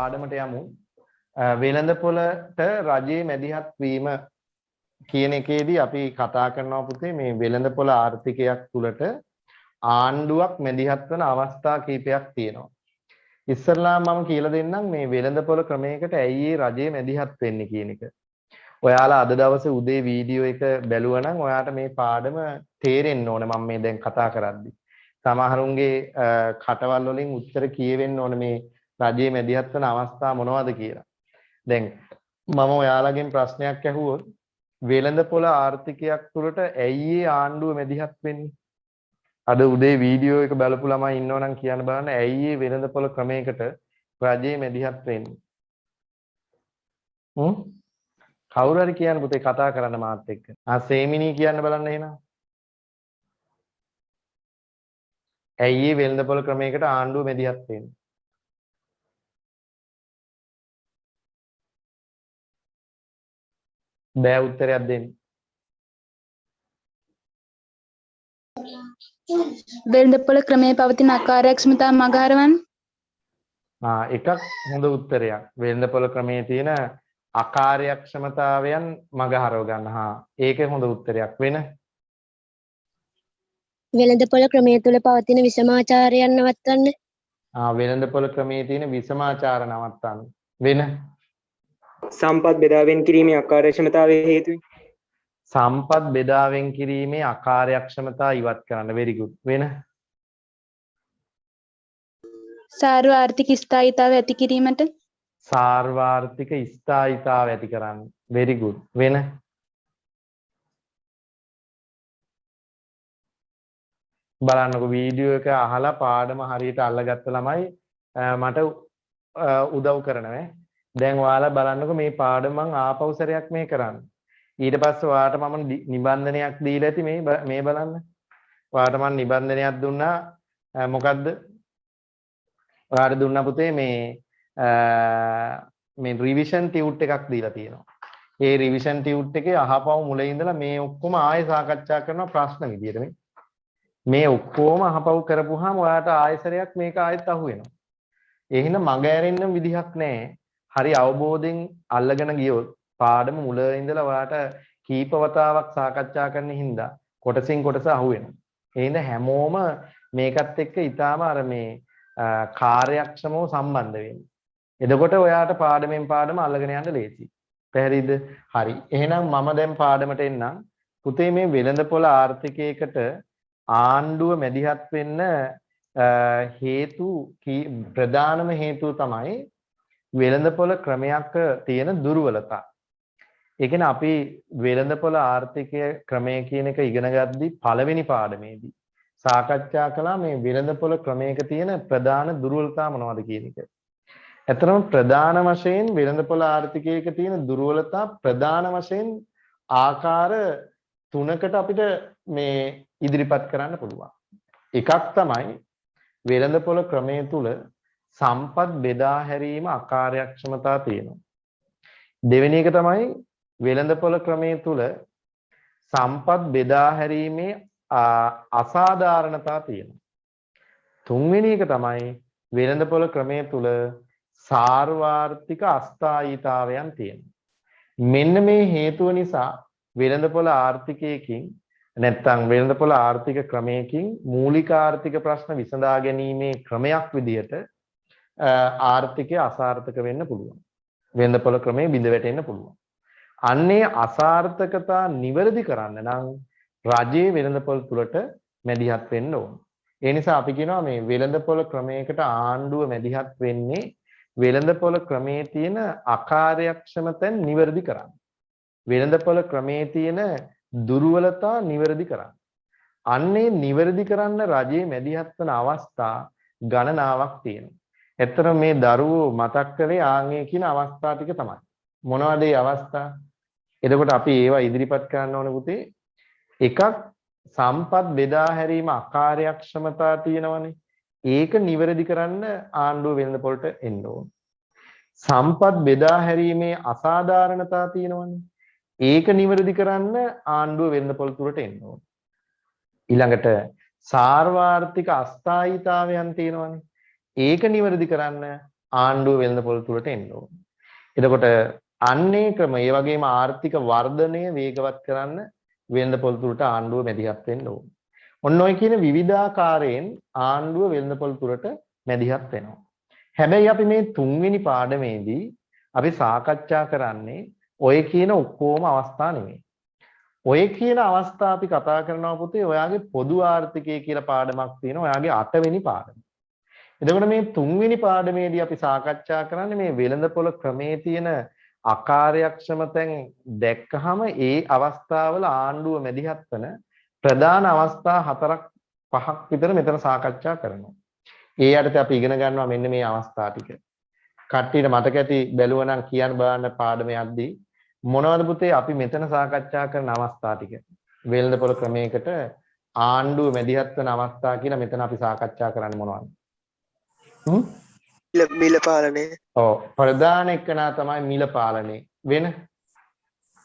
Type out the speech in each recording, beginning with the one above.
පාඩමට යමු. වෙළඳපොළට රජයේ මැදිහත් වීම කියන එකේදී අපි කතා කරනවා පුතේ මේ වෙළඳපොළ ආර්ථිකයක් තුළට ආණ්ඩුවක් මැදිහත් වන අවස්ථා කීපයක් තියෙනවා. ඉස්සරලා මම කියලා දෙන්නම් මේ වෙළඳපොළ ක්‍රමයකට ඇයි රජයේ මැදිහත් වෙන්නේ කියන එක. ඔයාලා අද දවසේ උදේ වීඩියෝ එක බැලුවා නම් ඔයාට මේ පාඩම තේරෙන්න ඕනේ මම මේ දැන් කතා කරද්දි. සමහරුන්ගේ කටවල් වලින් උත්තර කියවෙන්න ඕනේ මේ රජයේ මැදිහත් වෙන අවස්ථා මොනවද කියලා. දැන් මම ඔයාලගෙන් ප්‍රශ්නයක් ඇහුවොත් වෙළඳපොළ ආර්ථිකයක් තුළට ඇයි ආණ්ඩුව මැදිහත් වෙන්නේ? අද උදේ වීඩියෝ එක බලපු ළමයි ඉන්නවනම් කියන්න බලන්න ඇයි වෙළඳපොළ ක්‍රමයකට රජයේ මැදිහත් වෙන්නේ? කවුරු හරි කියන්න පුතේ කතා කරන්න මාත් එක්ක. සේමිනී කියන්න බලන්න එහෙනම්. ඇයි වෙළඳපොළ ක්‍රමයකට ආණ්ඩුව මැදිහත් වෙන්නේ? බෑ උත්තරයක් දෙන්න. වෙළඳපොළ ක්‍රමයේ පවතින අකාර්යක්ෂමතා මගහරවන්න. එකක් හොඳ උත්තරයක්. වෙළඳපොළ ක්‍රමයේ තියෙන අකාර්යක්ෂමතාවයන් මගහරව ගන්න. ඒක හොඳ උත්තරයක්. වෙන වෙළඳපොළ ක්‍රමයේ තුල පවතින විෂමාචාරයන් නවත්වන්න. වෙළඳපොළ ක්‍රමයේ තියෙන විෂමාචාර නවත්තන්න. වෙන සම්පත් බෙදාවෙන් කිරීමේ අකාර්යක්ෂමතාවයේ හේතුවෙන්. සම්පත් බෙදාවෙන් කිරීමේ අකාර්යක්ෂමතා ඉවත් කරන්න. very good. වෙන සාර්වාර්ථික ස්ථායීතාවය ඇති කිරීමට. සාර්වාර්ථික ස්ථායීතාවය ඇති කරන්න. very good. වෙන බලන්නකො වීඩියෝ එක අහලා පාඩම හරියට අල්ලගත්ත ළමයි මට උදව් කරනවා. දැන් ඔයාලා බලන්නකො මේ පාඩම මං ආපහු සැරයක් මේ කරන්න. ඊට පස්සේ ඔයාලට මම නිබන්ධනයක් දීලා ඇති මේ බලන්න. ඔයාලට මම නිබන්ධනයක් දුන්නා මොකද්ද? ඔයාලට දුන්නා පුතේ මේ රිවිෂන් ටියුට් එකක් දීලා තියෙනවා. ඒ රිවිෂන් ටියුට් එකේ අහපව මුලින් ඉඳලා මේ ඔක්කොම ආයෙ සාකච්ඡා කරන ප්‍රශ්න විදියට මේ ඔක්කොම අහපව කරපුවාම ඔයාලට ආයෙසරයක් මේක ආයෙත් අහු වෙනවා. ඒ හින්දා මග ඇරෙන්න විදිහක් නැහැ. හරි අවබෝධයෙන් අල්ලගෙන ගියොත් පාඩම මුල ඉඳලා ඔයාලට කීප වතාවක් සාකච්ඡා කරන හින්දා කොටසින් කොටස අහු වෙනවා. ඒ හින්දා හැමෝම මේකත් එක්ක ඊටාම අර මේ කාර්යක්ෂමව සම්බන්ධ වෙන්නේ. එතකොට ඔයාට පාඩමෙන් පාඩම අල්ලගෙන යන්න ලේසියි. පැහැදිලිද? හරි. එහෙනම් මම දැන් පාඩමට එන්නම්. පුතේ මේ වෙළඳපොළ ආර්ථිකයකට ආණ්ඩුව මැදිහත් වෙන්න හේතු ප්‍රධානම හේතුව තමයි වෙළඳපොළ ක්‍රමයක තියෙන දුර්වලතා. ඒ කියන්නේ අපි වෙළඳපොළ ආර්ථිකය ක්‍රමය කියන එක ඉගෙන ගද්දී පළවෙනි පාඩමේදී සාකච්ඡා කළා මේ වෙළඳපොළ ක්‍රමයක තියෙන ප්‍රධාන දුර්වලතා මොනවද කියන එක. ඇත්තටම ප්‍රධාන වශයෙන් වෙළඳපොළ ආර්ථිකයක තියෙන දුර්වලතා ප්‍රධාන වශයෙන් ආකාර තුනකට අපිට මේ ඉදිරිපත් කරන්න පුළුවන්. එකක් තමයි වෙළඳපොළ ක්‍රමය තුල සම්පත් බෙදා හැරීම අකාර්යක්ෂමතා තියෙනවා. දෙවෙනි එක තමයි වෙළඳපොළ ක්‍රමය තුල සම්පත් බෙදා හැරීමේ අසාධාරණතා තියෙනවා. තුන්වෙනි එක තමයි වෙළඳපොළ ක්‍රමය තුල සාර්වාර්ථික අස්ථායීතාවයන් තියෙනවා. මෙන්න මේ හේතුව නිසා වෙළඳපොළ ආර්ථිකයකින් නැත්නම් වෙළඳපොළ ආර්ථික ක්‍රමයකින් මූලික ආර්ථික ප්‍රශ්න විසඳා ගැනීමේ ක්‍රමයක් විදිහට ආර්ථිකය අසාර්ථක වෙන්න පුළුවන්. වෙළඳපොළ ක්‍රමයේ බිඳ වැටෙන්න පුළුවන්. අන්නේ අසාර්ථකතා නිවැරදි කරන්න නම් රජයේ වෙළඳපොළ තුලට මැදිහත් වෙන්න ඕන. ඒ නිසා අපි කියනවා මේ වෙළඳපොළ ක්‍රමයකට ආණ්ඩුව මැදිහත් වෙන්නේ වෙළඳපොළ ක්‍රමයේ තියෙන අකාර්යක්ෂමතෙන් නිවැරදි කරන්න. වෙළඳපොළ ක්‍රමයේ තියෙන දුර්වලතා නිවැරදි කරන්න. අන්නේ නිවැරදි කරන්න රජයේ මැදිහත් වන අවස්ථා ගණනාවක් තියෙනවා. ඇත්තටම මේ දරුවෝ මතක් කරේ ආන්ගේ කියන අවස්ථා ටික තමයි. මොනවද ඒ අවස්ථා? එතකොට අපි ඒවා ඉදිරිපත් කරන්න ඕන පුතේ. එකක් සම්පත් බෙදා හැරීම අකාර්යක්ෂමතා තියෙනවනේ. ඒක නිවැරදි කරන්න ආණ්ඩුව වෙළඳපොළට එන්න ඕන. සම්පත් බෙදා හැරීමේ අසාධාරණතා තියෙනවනේ. ඒක නිවැරදි කරන්න ආණ්ඩුව වෙළඳපොළ තුලට එන්න ඕන. ඊළඟට සාර්වාර්ථික අස්ථායීතාවයන් තියෙනවනේ. ඒක නිවැරදි කරන්න ආණ්ඩුව වෙළඳපොළ තුලට එන්න ඕනේ. එතකොට අන්නේ ක්‍රම ඒ වගේම ආර්ථික වර්ධනය වේගවත් කරන්න වෙළඳපොළ තුලට ආණ්ඩුව මැදිහත් වෙන්න ඕනේ. ඔන්න ඔය කියන විවිධාකාරයෙන් ආණ්ඩුව වෙළඳපොළ තුලට මැදිහත් වෙනවා. හැබැයි අපි මේ තුන්වෙනි පාඩමේදී අපි සාකච්ඡා කරන්නේ ඔය කියන ඔක්කොම අවස්ථා නෙමෙයි. ඔය කියන අවස්ථා අපි කතා කරනවා පුතේ ඔයාගේ පොදු ආර්ථිකය කියලා පාඩමක් තියෙනවා. ඔයාගේ 8 වෙනි පාඩම. එතකොට මේ තුන්වෙනි පාඩමේදී අපි සාකච්ඡා කරන්නේ මේ වෙළඳපොළ ක්‍රමේ තියෙන අකාර්යක්ෂමතෙන් දැක්කහම ඒ අවස්ථාවල ආණ්ඩුව මැදිහත් වෙන ප්‍රධාන අවස්ථා 4-5ක් විතර මෙතන සාකච්ඡා කරනවා. ඒ යටතේ අපි ඉගෙන ගන්නවා මෙන්න මේ අවස්ථා ටික. කට්ටියට මතක ඇති බැලුවා නම් කියන්න බලන්න පාඩමේ යද්දී මොනවද පුතේ අපි මෙතන සාකච්ඡා කරන අවස්ථා ටික. වෙළඳපොළ ක්‍රමයකට ආණ්ඩුව මැදිහත් වෙන අවස්ථා කියලා මෙතන අපි සාකච්ඡා කරන්නේ මොනවද? මිල පාලනය. ඔව් ප්‍රධාන එකනා තමයි මිල පාලනය. වෙන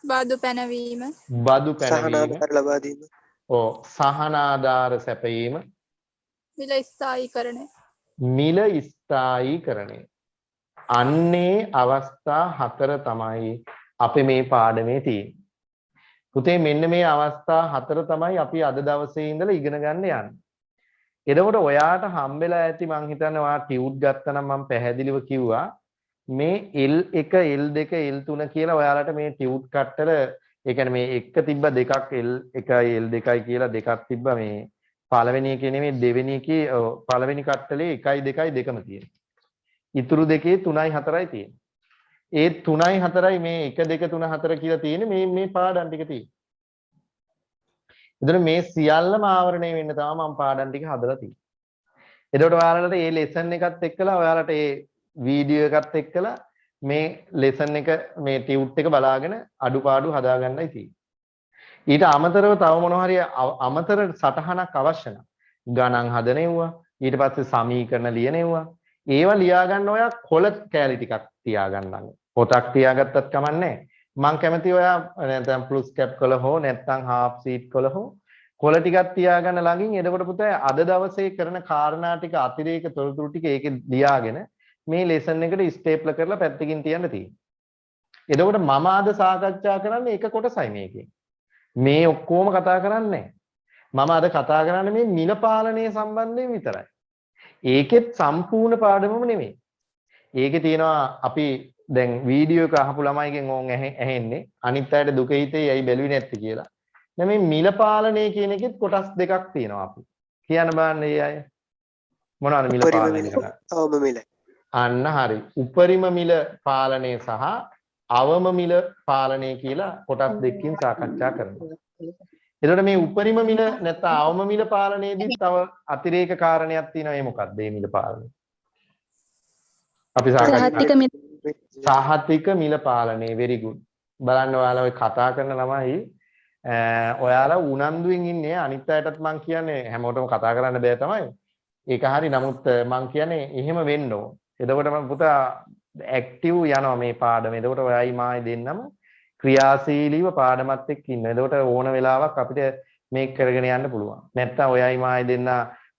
බදු පැනවීම. බදු පැනවීම. සහනාධාර ලබා දීම. ඔව් සහනාධාර සැපයීම. මිල ස්ථායීකරණය. මිල ස්ථායීකරණය. අන්නේ අවස්ථා 4 තමයි අපි මේ පාඩමේ තියෙන්නේ. පුතේ මෙන්න මේ අවස්ථා 4 තමයි අපි අද දවසේ ඉඳලා ඉගෙන ගන්න යන්නේ. එතකොට ඔයාට හම්බෙලා ඇති මං හිතන්නේ ඔයා ටියුට් ගත්තා නම් මම පැහැදිලිව කිව්වා මේ L1 L2 L3 කියලා ඔයාලට මේ ටියුට් කට්ටල ඒ කියන්නේ මේ එක තිබ්බ දෙකක් L1යි L2යි කියලා දෙකක් තිබ්බ මේ පළවෙනි එකේ නෙමෙයි දෙවෙනි එකේ පළවෙනි කට්ටලේ 1යි 2යි දෙකම තියෙනවා. ඉතුරු දෙකේ 3යි 4යි තියෙනවා. ඒ 3යි 4යි මේ 1 2 3 4 කියලා තියෙන්නේ මේ පාඩම් ටික තියෙන්නේ. එතකොට මේ සියල්ලම ආවරණය වෙන්න තමයි මම පාඩම් ටික හදලා තියෙන්නේ. එතකොට ඔයාලට මේ ලෙසන් එකත් එක්කලා ඔයාලට මේ වීඩියෝ එකත් එක්කලා මේ ලෙසන් එක මේ ටියුට් එක බලාගෙන අඩුපාඩු හදාගන්නයි තියෙන්නේ. ඊට අමතරව තව මොනවා හරි අමතර සටහනක් අවශ්‍ය නම් ගණන් හදනෙව්වා ඊට පස්සේ සමීකරණ ලියනෙව්වා ඒවා ලියා ගන්න ඔයා කොළ කැලි ටිකක් තියාගන්න. පොතක් තියාගත්තත් කමන්නේ මම කැමති ඔයා නැත්නම් ප්ලස් කැප් කොළ හෝ නැත්නම් හාෆ් සීට් කොළ හෝ කොළ ටිකක් තියාගන්න ළඟින් එතකොට පුතේ අද දවසේ කරන කාරණා ටික අතිරේක තොරතුරු ටික ඒකේ ලියාගෙන මේ ලෙසන් එකට ස්ටේප්ලර් කරලා පැත්තකින් තියන්න තියෙනවා. එතකොට මම අද සාකච්ඡා කරන්නේ එක කොටසයි මේකේ. මේ ඔක්කොම කතා කරන්නේ මම අද කතා කරන්නේ මේ මිල පාලනය සම්බන්ධයෙන් විතරයි. ඒකෙත් සම්පූර්ණ පාඩමම නෙමෙයි. ඒකේ තියෙනවා අපි දැන් වීඩියෝ එක අහපු ළමයිගෙන් ඕන් ඇහෙන්නේ අනිත් අයට දුක හිතේ ඇයි බැලුවේ නැත්තේ කියලා. දැන් මේ මිල පාලනය කියන එකෙත් කොටස් දෙකක් තියෙනවා අපි. කියන්න බලන්න ඒ අය. මොනවාද මිල පාලනය කරන්නේ? අවම මිල. අන්න හරි. උපරිම මිල පාලනය සහ අවම මිල පාලනය කියලා කොටස් දෙකකින් සාකච්ඡා කරනවා. එතකොට මේ උපරිම මිල නැත්නම් අවම මිල පාලනයේදී තව අතිරේක කාරණයක් තියෙනවා. ඒ මොකක්ද මේ මිල පාලනය? අපි සහතික මිල පාලනය very good. බලන්න ඔයාලා ඔය කතා කරන ළමයි ඔයාලා උනන්දුවෙන් ඉන්නේ අනිත් අයටත් මම කියන්නේ හැමෝටම කතා කරන්න බෑ තමයි. ඒක හරි. නමුත් මම කියන්නේ එහෙම වෙන්න ඕන. එතකොට මම පුතා ඇක්ටිව් යනවා මේ පාඩම. එතකොට ඔයයි මායි දෙන්නම ක්‍රියාශීලීව පාඩමත් එක්ක ඉන්න. එතකොට ඕන වෙලාවක් අපිට මේක කරගෙන යන්න පුළුවන්. නැත්තම් ඔයයි මායි දෙන්න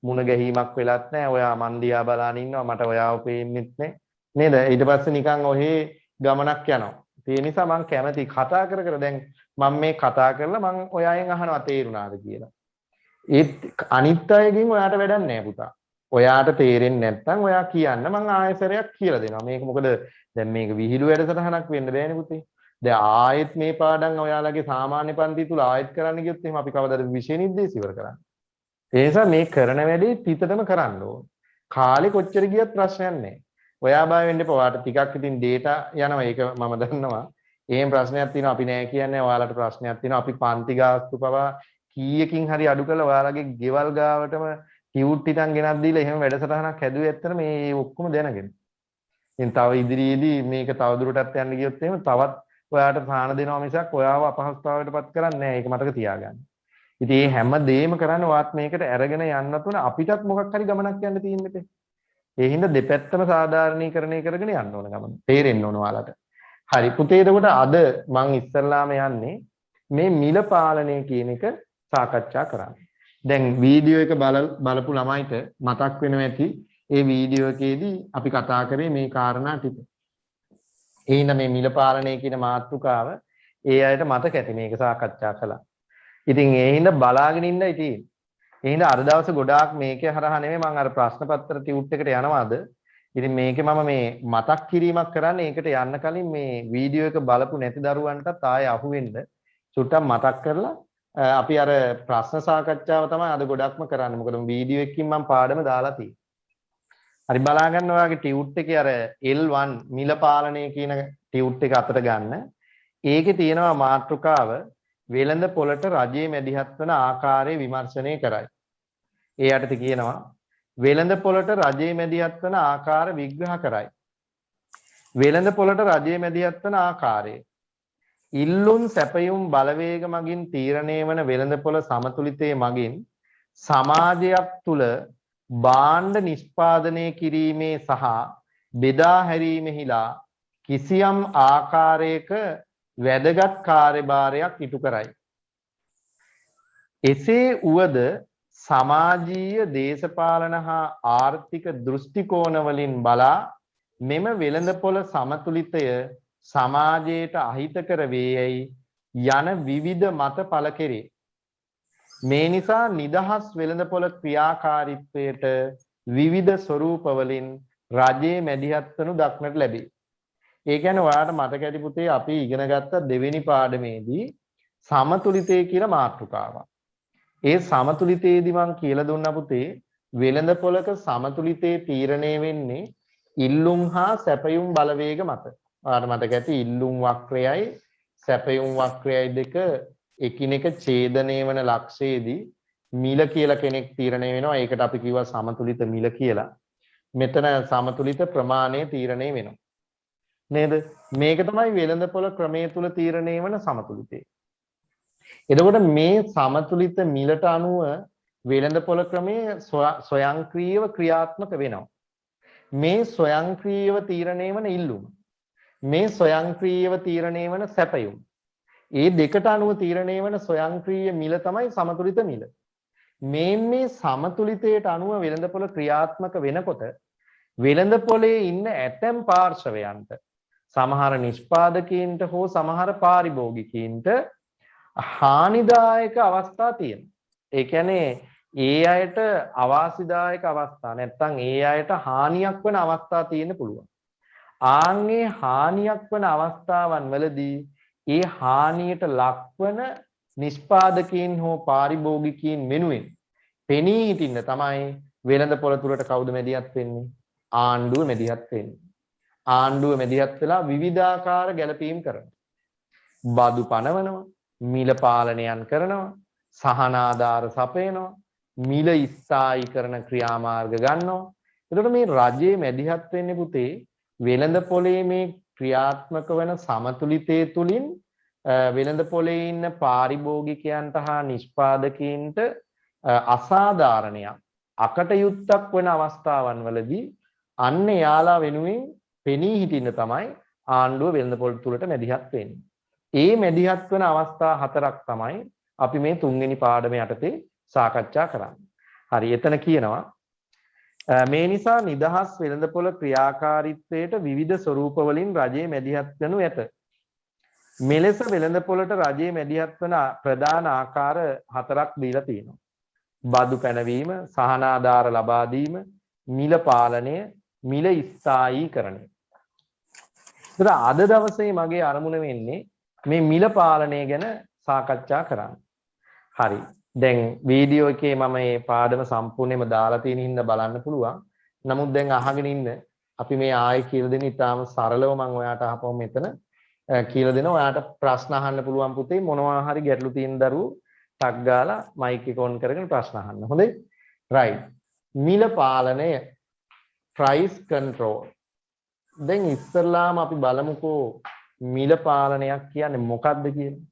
මුණ ගැහිමක් වෙලත් නැහැ. ඔයා මන් දිහා බලාගෙන ඉන්නවා. මට ඔයාව පේන්නෙත් නැහැ. නේද? ඊට පස්සේ නිකන් ඔහේ ගමනක් යනවා. ඒ නිසා මම කැමති කතා කර දැන් මම මේ කතා කරලා මම ඔයාගෙන් අහනවා තේරුණාද කියලා. ඒත් අනිත් අයගෙන් ඔයාට වැඩක් නැහැ පුතා. ඔයාට තේරෙන්නේ නැත්නම් ඔයා කියන්න මම ආයෙසරයක් කියලා දෙනවා. මේක මොකද දැන් මේක විහිළු වැඩසටහනක් වෙන්න බෑනේ පුතේ. දැන් ආයෙත් මේ පාඩම් ඔයාලගේ සාමාන්‍ය පන්ති තුල ආයෙත් කරන්න ගියොත් එහෙනම් අපි කවදාද විෂය නිර්දේශ ඉවර කරන්නේ? ඒ නිසා මේ කරන වැඩේ පිටතම කරන්න ඕන. කාලේ කොච්චර ගියත් ප්‍රශ්නයක් නැහැ. ඔයා බය වෙන්න එපා. ඔයාට ටිකක් ඉතින් data යනවා. ඒක මම දන්නවා. එහෙම ප්‍රශ්නයක් තියෙනවා. අපි නෑ කියන්නේ. ඔයාලට ප්‍රශ්නයක් තියෙනවා. අපි පන්ති ගාස්තු පවා කීයකින් හරි අඩු කරලා ඔයාලගේ ගෙවල් ගාවටම ටියුට් හිටන් ගෙනත් දීලා එහෙම වැඩසටහනක් හැදුවේ ඇත්තට මේ ඔක්කොම දැනගෙන. ඉතින් තව ඉදිරියේදී මේක තව දුරටත් යන්න ගියොත් එහෙම තවත් ඔයාට සාහන දෙනවා මිසක් ඔයාව අපහසුතාවයටපත් කරන්නේ නැහැ. ඒක මතක තියාගන්න. ඉතින් මේ හැම දෙයක්ම කරන්න ඔයාත් මේකට අරගෙන යන්න තුන අපිටත් මොකක් හරි ගමනක් යන්න තියෙන්නේ. ඒ හින්දා දෙපැත්තම සාධාරණීකරණය කරගෙන යන්න ඕන ගමන. තේරෙන්න ඕන ඔයාලට. හරි පුතේ එතකොට අද මම ඉස්සල්ලාම යන්නේ මේ මිල පාලනය කියන එක සාකච්ඡා කරන්න. දැන් වීඩියෝ එක බලපු ළමයිට මතක් වෙනවා ඇති ඒ වීඩියෝ එකේදී අපි කතා කරේ මේ කාරණා ටික. එහෙනම් මේ මිල පාලනය කියන මාතෘකාව ඒ අයට මතක ඇති මේක සාකච්ඡා කළා. ඉතින් ඒ හින්දා බලාගෙන ඉන්නයි තියෙන්නේ. ඒ හින්දා අද දවසේ ගොඩාක් මේකේ හරහා නෙමෙයි මම අර ප්‍රශ්න පත්‍ර ටියුට් එකට යනවාද. ඉතින් මේකේ මම මේ මතක් කිරීමක් කරන්නේ ඒකට යන්න කලින් මේ වීඩියෝ එක බලපු නැති දරුවන්ටත් ආයෙ අහුවෙන්න චුට්ටක් මතක් කරලා අපි අර ප්‍රශ්න සාකච්ඡාව තමයි අද ගොඩක්ම කරන්නේ. මොකද වීඩියෝ එකකින් මම පාඩම දාලා තියෙන්නේ. හරි බලා ගන්න ඔයාගේ ටියුට් එකේ අර L1 මිල පාලනය කියන ටියුට් එක අතට ගන්න. ඒකේ තියෙනවා මාතෘකාව වෙළඳ පොළට රජයේ මැදිහත් වන ආකාරය විමර්ශනය කරයි. ඒ යටතේ කියනවා වෙළඳ පොළට රජයේ මැදිහත් වන ආකාර විග්‍රහ කරයි. වෙළඳ පොළට රජයේ මැදිහත් වන ආකාරය ඉල්ලුම් සැපයුම් බලවේග මගින් තීරණය වන වෙළඳ පොළ සමතුලිතයේ මගින් සමාජයක් තුල භාණ්ඩ නිෂ්පාදනය කිරීමේ සහ බෙදා හැරීමෙහිලා කිසියම් ආකාරයක වැදගත් කාර්යභාරයක් ඉටු කරයි. එසේ වුවද සමාජීය දේශපාලන හා ආර්ථික දෘෂ්ටි කෝණ වලින් බලා මෙම වෙළඳපොළ සමතුලිතය සමාජයට අහිතකර වේයයි යන විවිධ මත පළ කෙරේ. මේ නිසා නිදහස් වෙළඳපොළ ක්‍රියාකාරීත්වයට විවිධ ස්වරූප වලින් රජයේ මැදිහත් වනු දක්නට ලැබේ. ඒ කියන්නේ ඔයාලට මතක ඇති පුතේ අපි ඉගෙන ගත්ත දෙවෙනි පාඩමේදී සමතුලිතය කියලා මාතෘකාවක්. ඒ සමතුලිතයේදී මම කියලා දුන්නා පුතේ වෙළඳපොළක සමතුලිතයේ තීරණය වෙන්නේ ඉල්ලුම් හා සැපයුම් බලවේග මත. ඔයාලට මතක ඇති ඉල්ලුම් වක්‍රයයි සැපයුම් වක්‍රයයි දෙක එකිනෙක ඡේදනය වන ලක්ෂයේදී මිල කියලා කෙනෙක් තීරණය වෙනවා. ඒකට අපි කිව්වා සමතුලිත මිල කියලා. මෙතන සමතුලිත ප්‍රමාණය තීරණය වෙනවා. නේද? මේක තමයි වෙළඳපොළ ක්‍රමයේ තුල තීරණය වන සමතුලිතය. එතකොට මේ සමතුලිත මිලට අනුව වෙළඳපොළ ක්‍රමයේ ස්වයංක්‍රීයව ක්‍රියාත්මක වෙනවා. මේ ස්වයංක්‍රීයව තීරණය වන ඉල්ලුම, මේ ස්වයංක්‍රීයව තීරණය වන සැපයුම්, ඒ දෙකට අනුව තීරණය වන ස්වයංක්‍රීය මිල තමයි සමතුලිත මිල. මේ සමතුලිතයට අනුව වෙළඳපොළ ක්‍රියාත්මක වෙනකොට වෙළඳපොලේ ඉන්න ඇතැම් පාර්ශවයන්ට සමහර නිෂ්පාදකීන්ට හෝ සමහර පාරිභෝගිකීන්ට හානිදායක අවස්ථා තියෙනවා. ඒ කියන්නේ ඒ අයට අවාසිදායක අවස්ථා නැත්නම් ඒ අයට හානියක් වන අවස්ථා තියෙන්න පුළුවන්. ආන්ගේ හානියක් වන අවස්ථාවන් වලදී ඒ හානියට ලක්වන නිෂ්පාදකීන් හෝ පාරිභෝගිකීන් වෙනුවෙන් පෙනී හිටින්න තමයි වෙළඳපොළ තුලට කවුද මැදිහත් වෙන්නේ? ආණ්ඩුව මැදිහත් වෙන්නේ. ආණ්ඩුව මැදිහත් වෙලා විවිධාකාර ගැළපීම් කරනවා. බදු පනවනවා, මිල පාලනයන් කරනවා, සහන ආධාර සපයනවා, මිල ස්ථායීකරණ ක්‍රියාමාර්ග ගන්නවා. එතකොට මේ රජයේ මැදිහත් වෙන්නේ පුතේ වෙළඳපොලේ මේ ක්‍රියාත්මක වන සමතුලිතයේ තුලින් වෙළඳපොලේ ඉන්න පාරිභෝගිකයන්ට හා නිෂ්පාදකීන්ට අසාධාරණයක් අකටයුත්තක් වෙන අවස්ථාවන් වලදී අන්න යාලා වෙනුවෙන් පෙනී හිටින්න තමයි ආණ්ඩුව වෙළඳපොළ තුලට මැදිහත් වෙන්නේ. ඒ මැදිහත් වෙන අවස්ථා හතරක් තමයි අපි මේ තුන්වෙනි පාඩම යටතේ සාකච්ඡා කරන්නේ. හරි, එතන කියනවා මේ නිසා නිදහස් වෙළඳපොළ ක්‍රියාකාරීත්වයට විවිධ ස්වරූප වලින් රජයේ මැදිහත් වනු ඇත. මෙලෙස වෙළඳපොළට රජයේ මැදිහත් වන ප්‍රධාන ආකාර හතරක් දීලා තියෙනවා. බදු පැනවීම, සහන ආධාර ලබා දීම, මිල පාලනය, මිල ස්ථායීකරණය. ඒතර අද දවසේ මගේ අරමුණ වෙන්නේ මේ මිල පාලනය ගැන සාකච්ඡා කරන්න. හරි. දැන් වීඩියෝ එකේ මම මේ පාඩම සම්පූර්ණයෙන්ම දාලා තියෙන හින්දා බලන්න පුළුවන්. නමුත් දැන් අහගෙන ඉන්න අපි මේ ආයෙ කියලා දෙන ඉතාලම සරලව මම ඔයාට අහපුවම මෙතන කියලා දෙනවා. ඔයාට ප්‍රශ්න අහන්න පුළුවන් පුතේ. මොනවා හරි ගැටලු තියෙන දරුවෝ ටක් ගාලා මයික් එක ඔන් කරගෙන ප්‍රශ්න අහන්න. හොඳයි? රයිට්. මිල පාලනය, price control. දැන් ඉස්සරලාම අපි බලමුකෝ මිල පාලනයක් කියන්නේ මොකක්ද කියලා.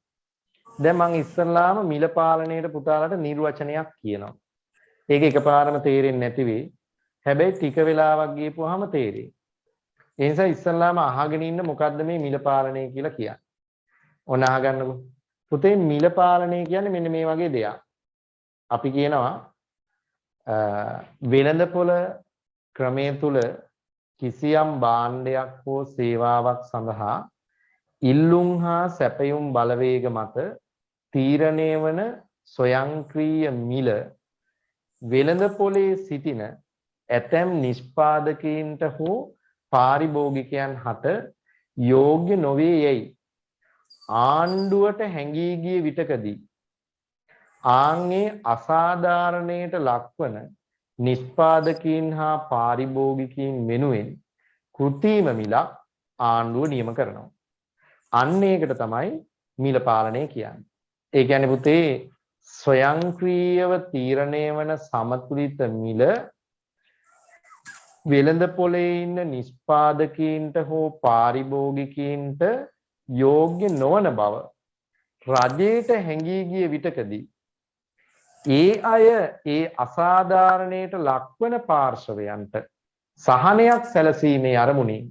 දැන් මම ඉස්සරලාම මිල පාලනයේට පුතාලට නිර්වචනයක් කියනවා. ඒක එකපාරම තේරෙන්නේ නැති වෙයි. හැබැයි ටික වෙලාවක් ගියපුවාම තේරෙයි. ඒ නිසා ඉස්සරලාම අහගෙන ඉන්න මොකද්ද මේ මිල පාලනය කියලා කියන්නේ. ඔන්න අහගන්නකෝ. පුතේ මිල පාලනය කියන්නේ මෙන්න මේ වගේ දෙයක්. අපි කියනවා වෙළඳපොළ ක්‍රමය තුල කිසියම් භාණ්ඩයක් හෝ සේවාවක් සඳහා ඉල්ලුම් හා සැපයුම් බලවේග මත තීරණය වන ස්වයංක්‍රීය මිල වෙළඳ පොලේ සිටින ඇතැම් නිෂ්පාදකයින්ට හෝ පාරිභෝගිකයන් හට යෝග්‍ය නොවේ යයි ආණ්ඩුවට හැඟී ගිය විටකදී ආන්ගේ අසාධාරණයට ලක්වන නිෂ්පාදකයින් හා පාරිභෝගිකයින් වෙනුවෙන් කෘත්‍රිම මිලක් ආණ්ඩුව නියම කරනවා. අන්න ඒකට තමයි මිල පාලනය කියන්නේ. ඒ කියන්නේ පුතේ ස්වයංක්‍රීයව තීරණය වන සමතුලිත මිල වෙළඳ පොලේ ඉන්න නිෂ්පාදකයින්ට හෝ පාරිභෝගිකයින්ට යෝග්‍ය නොවන බව රජයට හැඟී ගිය විටකදී ඒ අය ඒ අසාධාරණයට ලක්වන පාර්ශවයන්ට සහනයක් සැලසීමේ අරමුණින්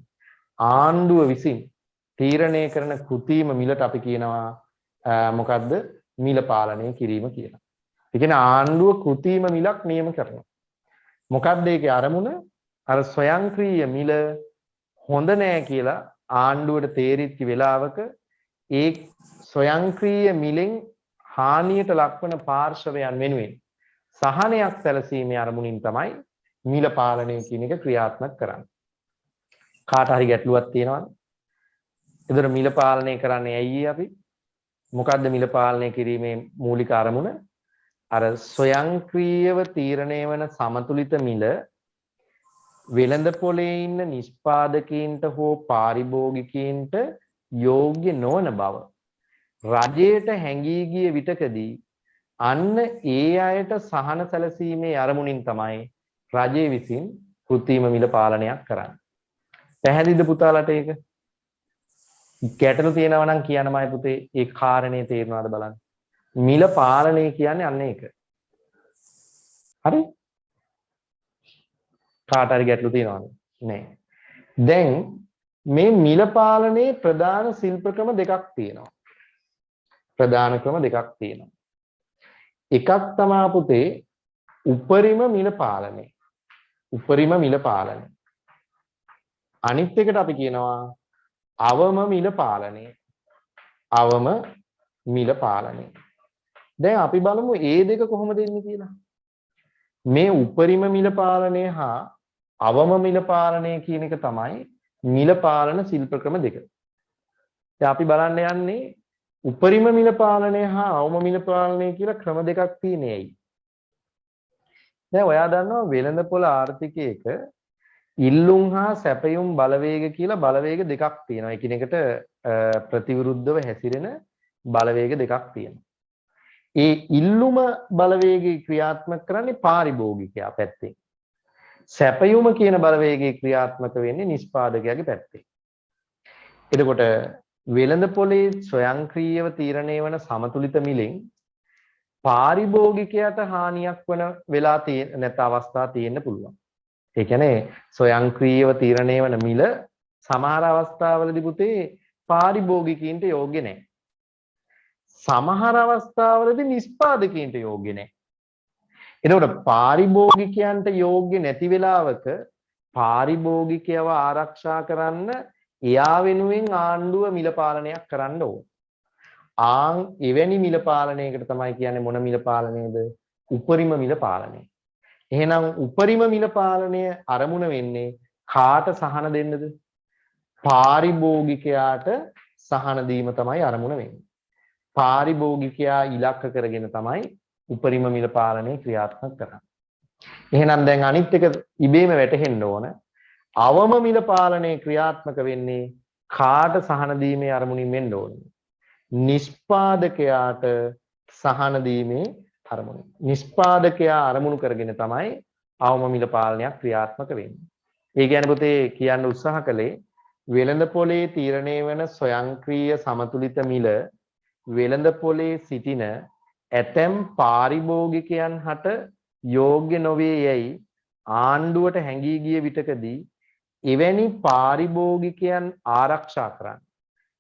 ආණ්ඩුව විසින් තීරණය කරන කෘත්‍රිම මිලට අපි කියනවා මොකද්ද මිල පාලනය කිරීම කියලා. ඒ කියන්නේ ආණ්ඩුව කෘත්‍රිම මිලක් නියම කරනවා. මොකද්ද ඒකේ අරමුණ? අර ස්වයංක්‍රීය මිල හොඳ නෑ කියලා ආණ්ඩුවට තේරිච්ච වෙලාවක ඒ ස්වයංක්‍රීය මිලෙන් හානියට ලක්වන පාර්ශවයන් වෙනුවෙන් සහනයක් සැලසීමේ අරමුණින් තමයි මිල පාලනය කියන එක ක්‍රියාත්මක කරන්නේ. කාට හරි ගැටලුවක් තියෙනවද? ඒතර මිල පාලනය කරන්නේ ඇයි අපි? මොකද්ද මිල පාලනය කිරීමේ මූලික අරමුණ? අර ස්වයංක්‍රීයව තීරණය වන සමතුලිත මිල වෙළඳ පොලේ ඉන්න නිෂ්පාදකයින්ට හෝ පාරිභෝගිකයින්ට යෝග්‍ය නොවන බව රජයට හැඟී ගිය විටකදී අන්න ඒ අයට සහන සැලසීමේ අරමුණින් තමයි රජය විසින් කෘත්‍රිම මිල පාලනයක් කරන්නේ. පැහැදිලිද පුතාලට ඒක? ගැටලු තියෙනවා නම් කියන්නමයි පුතේ ඒ කාරණේ තේරුණාද බලන්න. මිල පාලනය කියන්නේ අන්න ඒක. හරි? කාට හරි ගැටලු තියෙනවද? නෑ. දැන් මේ මිල පාලනයේ ප්‍රධාන ශිල්ප ක්‍රම දෙකක් තියෙනවා. ප්‍රධාන ක්‍රම දෙකක් තියෙනවා. එකක් තමයි පුතේ උපරිම මිල පාලනය. උපරිම මිල පාලනය. අනිත් එකට අපි කියනවා අවම මිල පාලනය. අවම මිල පාලනය. දැන් අපි බලමු මේ දෙක කොහොමද එන්නේ කියලා. මේ උපරිම මිල පාලනය හා අවම මිල පාලනය කියන එක තමයි මිල පාලන ශිල්ප ක්‍රම දෙක. දැන් අපි බලන්න යන්නේ උපරිම මිල පාලනය හා අවම මිල පාලනය කියලා ක්‍රම දෙකක් තියෙන්නේ ඇයි? දැන් ඔයා දන්නවා වෙළඳ පොළ ආර්ථිකයක ඉල්ලුම් හා සැපයුම් බලවේග කියලා බලවේග දෙකක් තියෙනවා. එකිනෙකට ප්‍රතිවිරුද්ධව හැසිරෙන බලවේග දෙකක් තියෙනවා. ඒ ඉල්ලුම බලවේගය ක්‍රියාත්මක කරන්නේ පාරිභෝගිකයා පැත්තෙන්. සැපයුම කියන බලවේගය ක්‍රියාත්මක වෙන්නේ නිෂ්පාදකයාගේ පැත්තෙන්. එතකොට වෙළඳ පොලේ ස්වයංක්‍රීයව තීරණය වන සමතුලිත මිලෙන් පාරිභෝගිකයාට හානියක් වන වෙලා තියෙන නැත්නම් අවස්ථා තියෙන්න පුළුවන්. ඒ කියන්නේ ස්වයංක්‍රීයව තීරණය වන මිල සමහර අවස්ථාවලදී පුතේ පාරිභෝගිකයින්ට යෝග්‍ය නැහැ. සමහර අවස්ථාවලදී නිෂ්පාදකයින්ට යෝග්‍ය නැහැ. එතකොට පාරිභෝගිකයන්ට යෝග්‍ය නැති වෙලාවක පාරිභෝගිකයව ආරක්ෂා කරන්න එයා වෙනුවෙන් ආණ්ඩුව මිල පාලනයක් කරන්න ඕන. එවැනි මිල පාලනයකට තමයි කියන්නේ මොන මිල පාලනයද? උපරිම මිල පාලනය. එහෙනම් උපරිම මිල පාලනය අරමුණ වෙන්නේ කාට සහන දෙන්නද? පාරිභෝගිකයාට සහන දීම තමයි අරමුණ වෙන්නේ. පාරිභෝගිකයා ඉලක්ක කරගෙන තමයි උපරිම මිල පාලනය ක්‍රියාත්මක කරන්නේ. එහෙනම් දැන් අනිත් එක ඉබේම වැටහෙන්න ඕන. අවම මිල පාලනය ක්‍රියාත්මක වෙන්නේ කාට සහන දීමේ අරමුණින් වෙන්න ඕනේ? නිෂ්පාදකයාට සහන දීමේ අරමුණ. නිෂ්පාදකයා අරමුණු කරගෙන තමයි අවම මිල පාලනයක් ක්‍රියාත්මක වෙන්නේ. ඒ කියන්නේ පුතේ කියන්න උත්සාහ කළේ වෙළඳ පොලේ තීරණය වෙන ස්වයංක්‍රීය සමතුලිත මිල වෙළඳ පොලේ සිටින ඇතැම් පාරිභෝගිකයන් හට යෝග්‍ය නොවේ යයි ආණ්ඩුවට හැඟී ගිය විටකදී එවැනි පාරිභෝගිකයන් ආරක්ෂා කරන්න.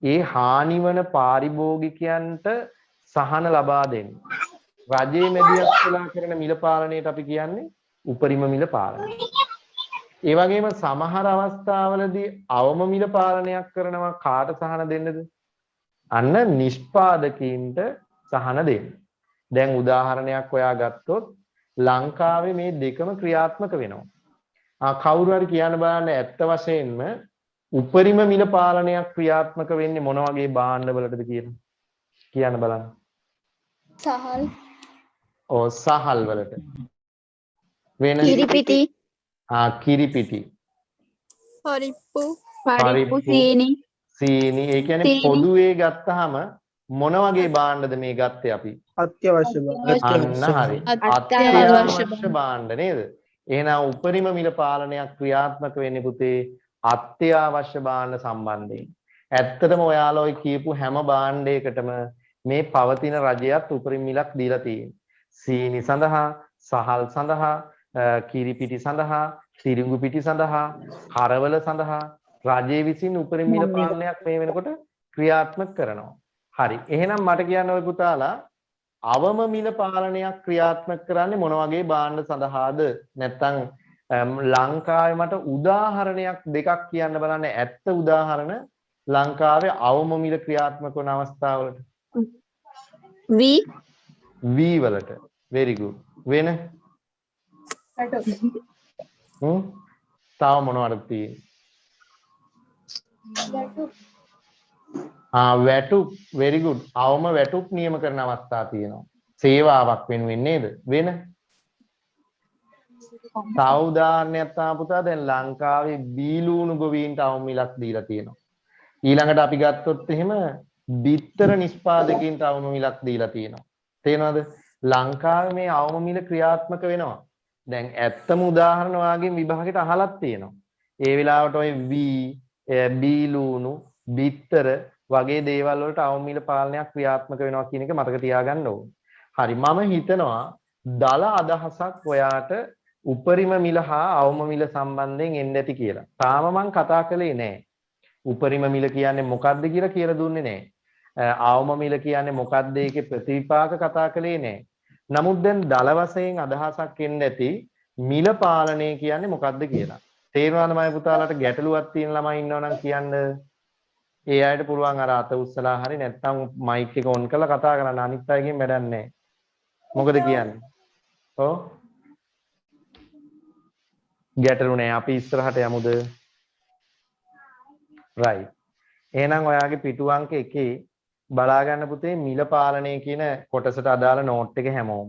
ඒ හානිවන පාරිභෝගිකයන්ට සහන ලබා දෙන්න. රජයේ මැදිහත් වෙලා කරන මිල පාලනයට අපි කියන්නේ උපරිම මිල පාලනය. ඒ වගේම සමහර අවස්ථාවලදී අවම මිල පාලනයක් කරනවා කාට සහන දෙන්නද? අන්න නිෂ්පාදකීන්ට සහන දෙන්න. දැන් උදාහරණයක් ඔයා ගත්තොත් ලංකාවේ මේ දෙකම ක්‍රියාත්මක වෙනවා. කවුරු හරි කියන්න බලන්න ඇත්ත වශයෙන්ම උපරිම මිල පාලනයක් ක්‍රියාත්මක වෙන්නේ මොන වගේ භාණ්ඩ වලටද කියලා කියන්න බලන්න. සහල් ඔව් සහල් වලට. වෙන කිරිපිටි කිරිපිටි. පරිප්පු සීනි. ඒ කියන්නේ පොදුවේ ගත්තාම මොන වගේ භාණ්ඩද මේ ගත්තේ අපි? අත්‍යවශ්‍ය අන්න හරි. අත්‍යවශ්‍ය භාණ්ඩ නේද? එහෙනම් උපරිම මිල පාලනයක් ක්‍රියාත්මක වෙන්නේ පුතේ අත්‍යවශ්‍ය භාණ්ඩ සම්බන්ධයෙන්. ඇත්තටම ඔයාලා ඔය කියපු හැම භාණ්ඩයකටම මේ පවතින රජයත් උපරිම මිලක් දීලා තියෙනවා. සීනි සඳහා, සහල් සඳහා, කිරිපිටි සඳහා, තිරිඟු පිටි සඳහා, හරවල සඳහා රජයේ විසින් උපරිම මිල පාලනයක් මේ වෙනකොට ක්‍රියාත්මක කරනවා. හරි. එහෙනම් මට කියන්න ඔය පුතාලා අවම මිල පාලනයක් ක්‍රියාත්මක කරන්නේ මොන වගේ භාණ්ඩ සඳහාද? නැත්නම් ලංකාවේ මට උදාහරණයක් දෙකක් කියන්න බලන්න. ඇත්ත උදාහරණ ලංකාවේ අවම මිල ක්‍රියාත්මක වන අවස්ථාවලට. වී වලට. very good. වෙන? තව මොනවද තියෙන්නේ? වැටුප් very good. අවම වැටුප් නියම කරන අවස්ථා තියෙනවා. සේවාවක් වෙනුවෙන් නේද? වෙන? තව උදාහරණයක් තමයි පුතා දැන් ලංකාවේ බීලූණු ගොවීන්ට අවම මිලක් දීලා තියෙනවා. ඊළඟට අපි ගත්තොත් එහෙම බිත්තර නිෂ්පාදකයන්ට අවම මිලක් දීලා තියෙනවා. තේරෙනවද? ලංකාවේ මේ අවම මිල ක්‍රියාත්මක වෙනවා. දැන් ඇත්තම උදාහරණ වාගේ විභාගෙට අහලක් තියෙනවා. ඒ වෙලාවට ඔය වී, බීලූණු, බිත්තර වගේ දේවල් වලට අවම මිල පාලනයක් ක්‍රියාත්මක වෙනවා කියන එක මතක තියාගන්න ඕනේ. හරි මම හිතනවා දල අදහසක් ඔයාට උපරිම මිල හා අවම මිල සම්බන්ධයෙන් එන්න ඇති කියලා. තාම මම කතා කළේ නැහැ. උපරිම මිල කියන්නේ මොකක්ද කියලා දුන්නේ නැහැ. අවම මිල කියන්නේ මොකක්ද ඒකේ ප්‍රතිවිපාක කතා කළේ නැහැ. නමුත් දැන් දල වශයෙන් අදහසක් එන්න ඇති මිල පාලනය කියන්නේ මොකක්ද කියලා. තේරෙනවද මම පුතාලාට ගැටලුවක් තියෙන ළමයි ඉන්නවනම් කියන්න. ඒ අයට පුළුවන් අර අත උස්සලා හරි නැත්නම් මයික් එක ඔන් කරලා කතා කරන්න. අනිත් අයගෙන් වැඩක් නැහැ. මොකද කියන්නේ? ඔව් ගැටලු නැහැ. අපි ඉස්සරහට යමුද? right. එහෙනම් ඔයාගේ පිටු අංක 1 බලා ගන්න පුතේ මිල පාලනය කියන කොටසට අදාළ නෝට් එක හැමෝම.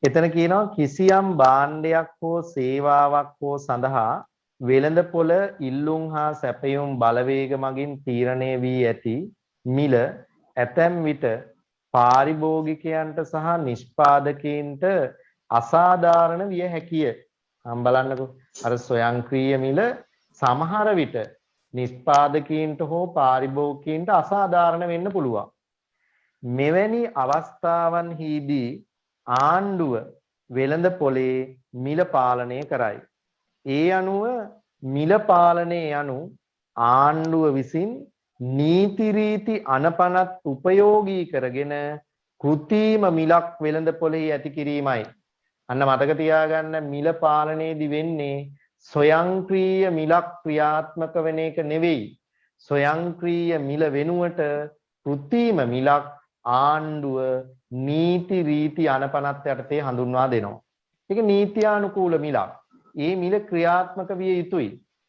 එතන කියනවා කිසියම් භාණ්ඩයක් හෝ සේවාවක් හෝ සඳහා වෙළඳපොළ ඉල්ලුම් හා සැපයුම් බලවේග මගින් තීරණය වී ඇති මිල ඇතැම් විට පාරිභෝගිකයන්ට සහ නිෂ්පාදකයන්ට අසාධාරණ විය හැකිය. බලන්නකෝ අර ස්වයංක්‍රීය මිල සමහර විට නිෂ්පාදකයන්ට හෝ පාරිභෝගිකයන්ට අසාධාරණ වෙන්න පුළුවන්. මෙවැනි අවස්ථාවන්හිදී ආණ්ඩුව වෙළඳ පොලේ මිල පාලනය කරයි. ඒ අනුව මිල පාලනය යනු ආණ්ඩුව විසින් නීති රීති අනපනත් උපයෝගී කරගෙන කෘත්‍රිම මිලක් වෙළඳ පොලේ ඇති කිරීමයි. අන්න මතක තියාගන්න මිල පාලනයේදී වෙන්නේ ස්වයංක්‍රීය මිලක් ක්‍රියාත්මක වෙන එක නෙවෙයි. ස්වයංක්‍රීය මිල වෙනුවට කෘත්‍රිම මිලක් ආණ්ඩුව නීති රීති අනපනත් යටතේ හඳුන්වා දෙනවා. ඒක නීත්‍යානුකූල මිලක්. ඒ මිල ක්‍රියාත්මක විය යුතුයි.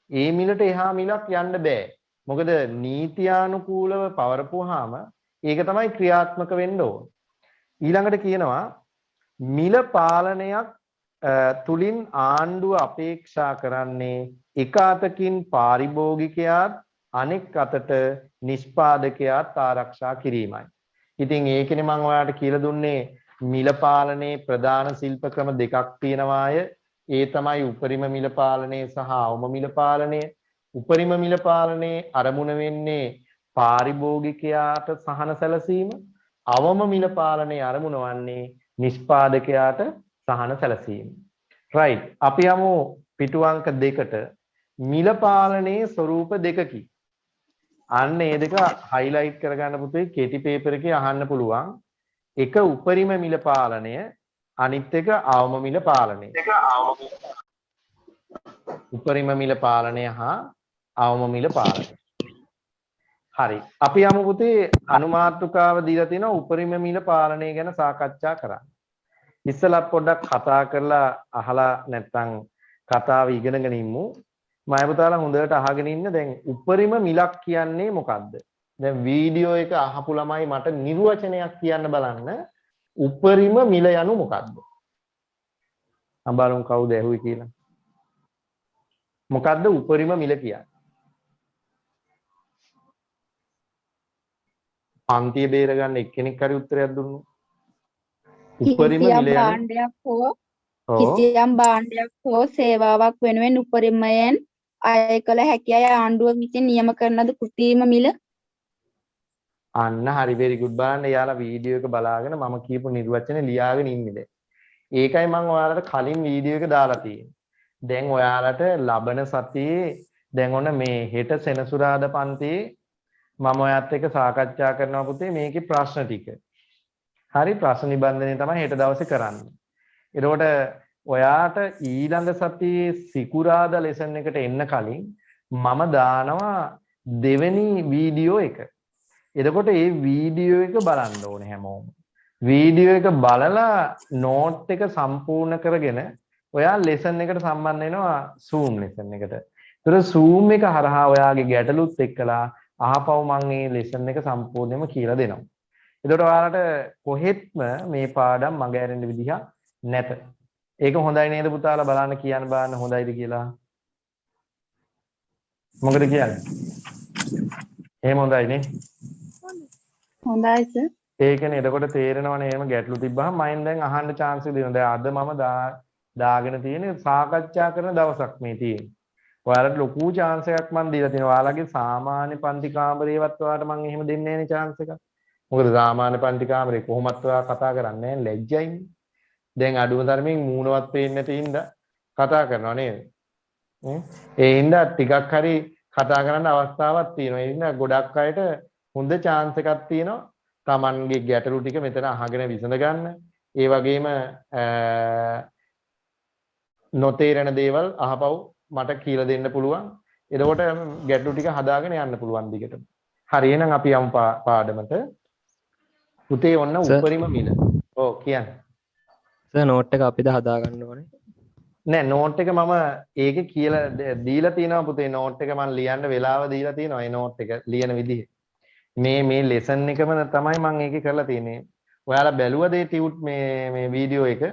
ඒ මිලට එහා මිලක් යන්න බෑ. මොකද නීත්‍යානුකූලව පවරපුවාම ඒක තමයි ක්‍රියාත්මක වෙන්න ඕන. ඊළඟට කියනවා මිල පාලනයක් තුලින් ආණ්ඩුව අපේක්ෂා කරන්නේ එක අතකින් පාරිභෝගිකයාත් අනෙක් අතට නිෂ්පාදකයාත් ආරක්ෂා කිරීමයි. ඉතින් ඒකනේ මම ඔයාලට කියලා දුන්නේ මිල පාලනයේ ප්‍රධාන ශිල්ප ක්‍රම දෙකක් තියෙනවාය. ඒ තමයි උපරිම මිල පාලනය සහ අවම මිල පාලනය. උපරිම මිල පාලනයේ අරමුණ වෙන්නේ පාරිභෝගිකයාට සහන සැලසීම. අවම මිල පාලනයේ අරමුණ වන්නේ නිෂ්පාදකයාට සහන සැලසීම. right. අපි යමු පිටු අංක 2ට මිල පාලනයේ ස්වරූප දෙකකි. අන්න ඒ දෙක highlight කරගන්න පුතේ කෙටි පේපර් එකේ අහන්න පුළුවන්. එක උපරිම මිල පාලනය අනිත් එක අවම මිල පාලනය. උපරිම මිල පාලනය හා අවම මිල පාලනය. හරි. අපි යමු පුතේ අනුමාත්‍රිකාව දීලා තිනවා උපරිම මිල පාලනය ගැන සාකච්ඡා කරන්න. ඉස්සලා පොඩ්ඩක් කතා කරලා අහලා නැත්නම් කතාව ඉගෙනගෙන ඉමු. මම පුතාලා හොඳට අහගෙන ඉන්න. දැන් උපරිම මිලක් කියන්නේ මොකද්ද? දැන් වීඩියෝ එක අහපු ළමයි මට නිර්වචනයක් කියන්න බලන්න. උපරිම මිල යනු මොකද්ද? අඹලුන් කවුද ඇහුවේ කියලා. මොකද්ද උපරිම මිල කියන්නේ? පන්තිය බේර ගන්න එක්කෙනෙක් හරි උත්තරයක් දුන්නොත්. උපරිම මිල යනු භාණ්ඩයක් හෝ ඔව් කිසියම් භාණ්ඩයක් හෝ සේවාවක් වෙනුවෙන් උපරිමයෙන් අය කළ හැකි අය ආණ්ඩුව විසින් නියම කරන ලද කෘත්‍රිම මිල. අන්න හරි very good බලන්න යාලා වීඩියෝ එක බලාගෙන මම කියපු නිර්වචනේ ලියාගෙන ඉන්නේ දැන්. ඒකයි මම ඔයාලට කලින් වීඩියෝ එක දාලා තියෙන්නේ. දැන් ඔයාලට ලබන සතියේ දැන් ඔන්න මේ හෙට සෙනසුරාදා පන්තියේ මම ඔයත් එක්ක සාකච්ඡා කරනවා පුතේ මේකේ ප්‍රශ්න ටික. හරි ප්‍රශ්න නිබන්ධනය තමයි හෙට දවසේ කරන්නේ. එතකොට ඔයාට ඊළඟ සතියේ සිකුරාදා ලෙසන් එකට එන්න කලින් මම දානවා දෙවෙනි වීඩියෝ එක. එතකොට මේ වීඩියෝ එක බලන්න ඕනේ හැමෝම. වීඩියෝ එක බලලා නෝට් එක සම්පූර්ණ කරගෙන ඔයා ලෙසන් එකට සම්බන්ධ වෙනවා Zoom ලෙසන් එකට. ඒතර Zoom එක හරහා ඔයාගේ ගැටලුත් එක්කලා අහපව් මම මේ ලෙසන් එක සම්පූර්ණයෙන්ම කියලා දෙනවා. එතකොට ඔයාලට කොහෙත්ම මේ පාඩම් මග ඇරෙන්න විදිහක් නැත. ඒක හොඳයි නේද පුතාලා බලන්න කියන්න බලන්න හොඳයිද කියලා. මොකද කියන්නේ? එහෙම හොඳයි නේ. හොඳයි සර්. ඒකනේ එතකොට තේරෙනවනේ එහෙම ගැටලු තිබ්බහම මයින් දැන් අහන්න chance එක දෙනවා. දැන් අද මම දාගෙන තියෙන්නේ සාකච්ඡා කරන දවසක් මේ තියෙන්නේ. ඔයාලට ලොකු chance එකක් මම දීලා තිනවා. ඔයාලගේ සාමාන්‍ය පන්ති කාමරේවත් ඔයාලට මම එහෙම දෙන්නේ නැහැනේ chance එකක්. මොකද සාමාන්‍ය පන්ති කාමරේ කොහොමත් ඔයා කතා කරන්නේ නැහැ ලැජ්ජයිනේ. දැන් අඩුම තරමින් මූණවත් පේන්නේ නැති හින්දා කතා කරනවා නේද? ඒ හින්දා ටිකක් හරි කතා කරන්න අවස්ථාවක් තියෙනවා. ඒ හින්දා ගොඩක් අයට හොඳ chance එකක් තියෙනවා. Tamanගේ ගැටලු ටික මෙතන අහගෙන විසඳ ගන්න. ඒ වගේම නොතේරෙන දේවල් අහපව් මට කියලා දෙන්න පුළුවන්. එතකොට ගැටලු ටික හදාගෙන යන්න පුළුවන් දිගට. හරි එහෙනම් අපි යමු පාඩමට. පුතේ ඔන්න උපරිම මිල. ඔව් කියන්න. සර් නෝට් එක අපිද හදා ගන්න ඕනේ. නෑ නෝට් එක මම ඒකේ කියලා දීලා තියෙනවා පුතේ නෝට් එක මම ලියන්න වෙලාව දීලා තියෙනවා. ඒ නෝට් එක ලියන විදිහ. මේ ලෙසන් එකම තමයි මම ඒකේ කරලා තියෙන්නේ. ඔයාලා බැලුවද ඒ ටියුට් මේ වීඩියෝ එක?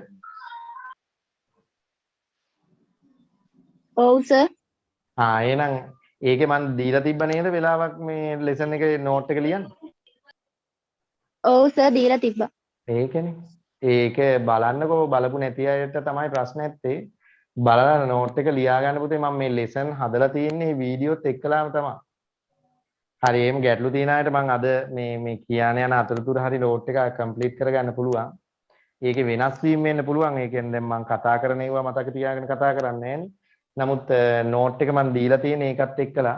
ඔව් සර්. එහෙනම් ඒකේ මම දීලා තිබ්බ නේද වෙලාවක් මේ ලෙසන් එකේ නෝට් එක ලියන්න? ඔව් සර් දීලා තිබ්බා. ඒකනේ. ඒක බලන්නකෝ බලපු නැති අයට තමයි ප්‍රශ්න ඇත්තේ. බලලා නෝට් එක ලියා ගන්න පුතේ මම මේ ලෙසන් හදලා තියෙන්නේ වීඩියෝත් එක්කලාම තමයි. හරි එහෙම ගැටලු තියෙන අයට මම අද මේ කියන යන අතරතුර හරි නෝට් එක කම්ප්ලීට් කරගන්න පුළුවන්. ඒකේ වෙනස් වීම වෙන්න පුළුවන්. ඒ කියන්නේ දැන් මම කතා කරන ඒවා මතක තියාගෙන කතා කරන්නේ නැහැනේ. නමුත් නෝට් එක මම දීලා තියෙන ඒකත් එක්කලා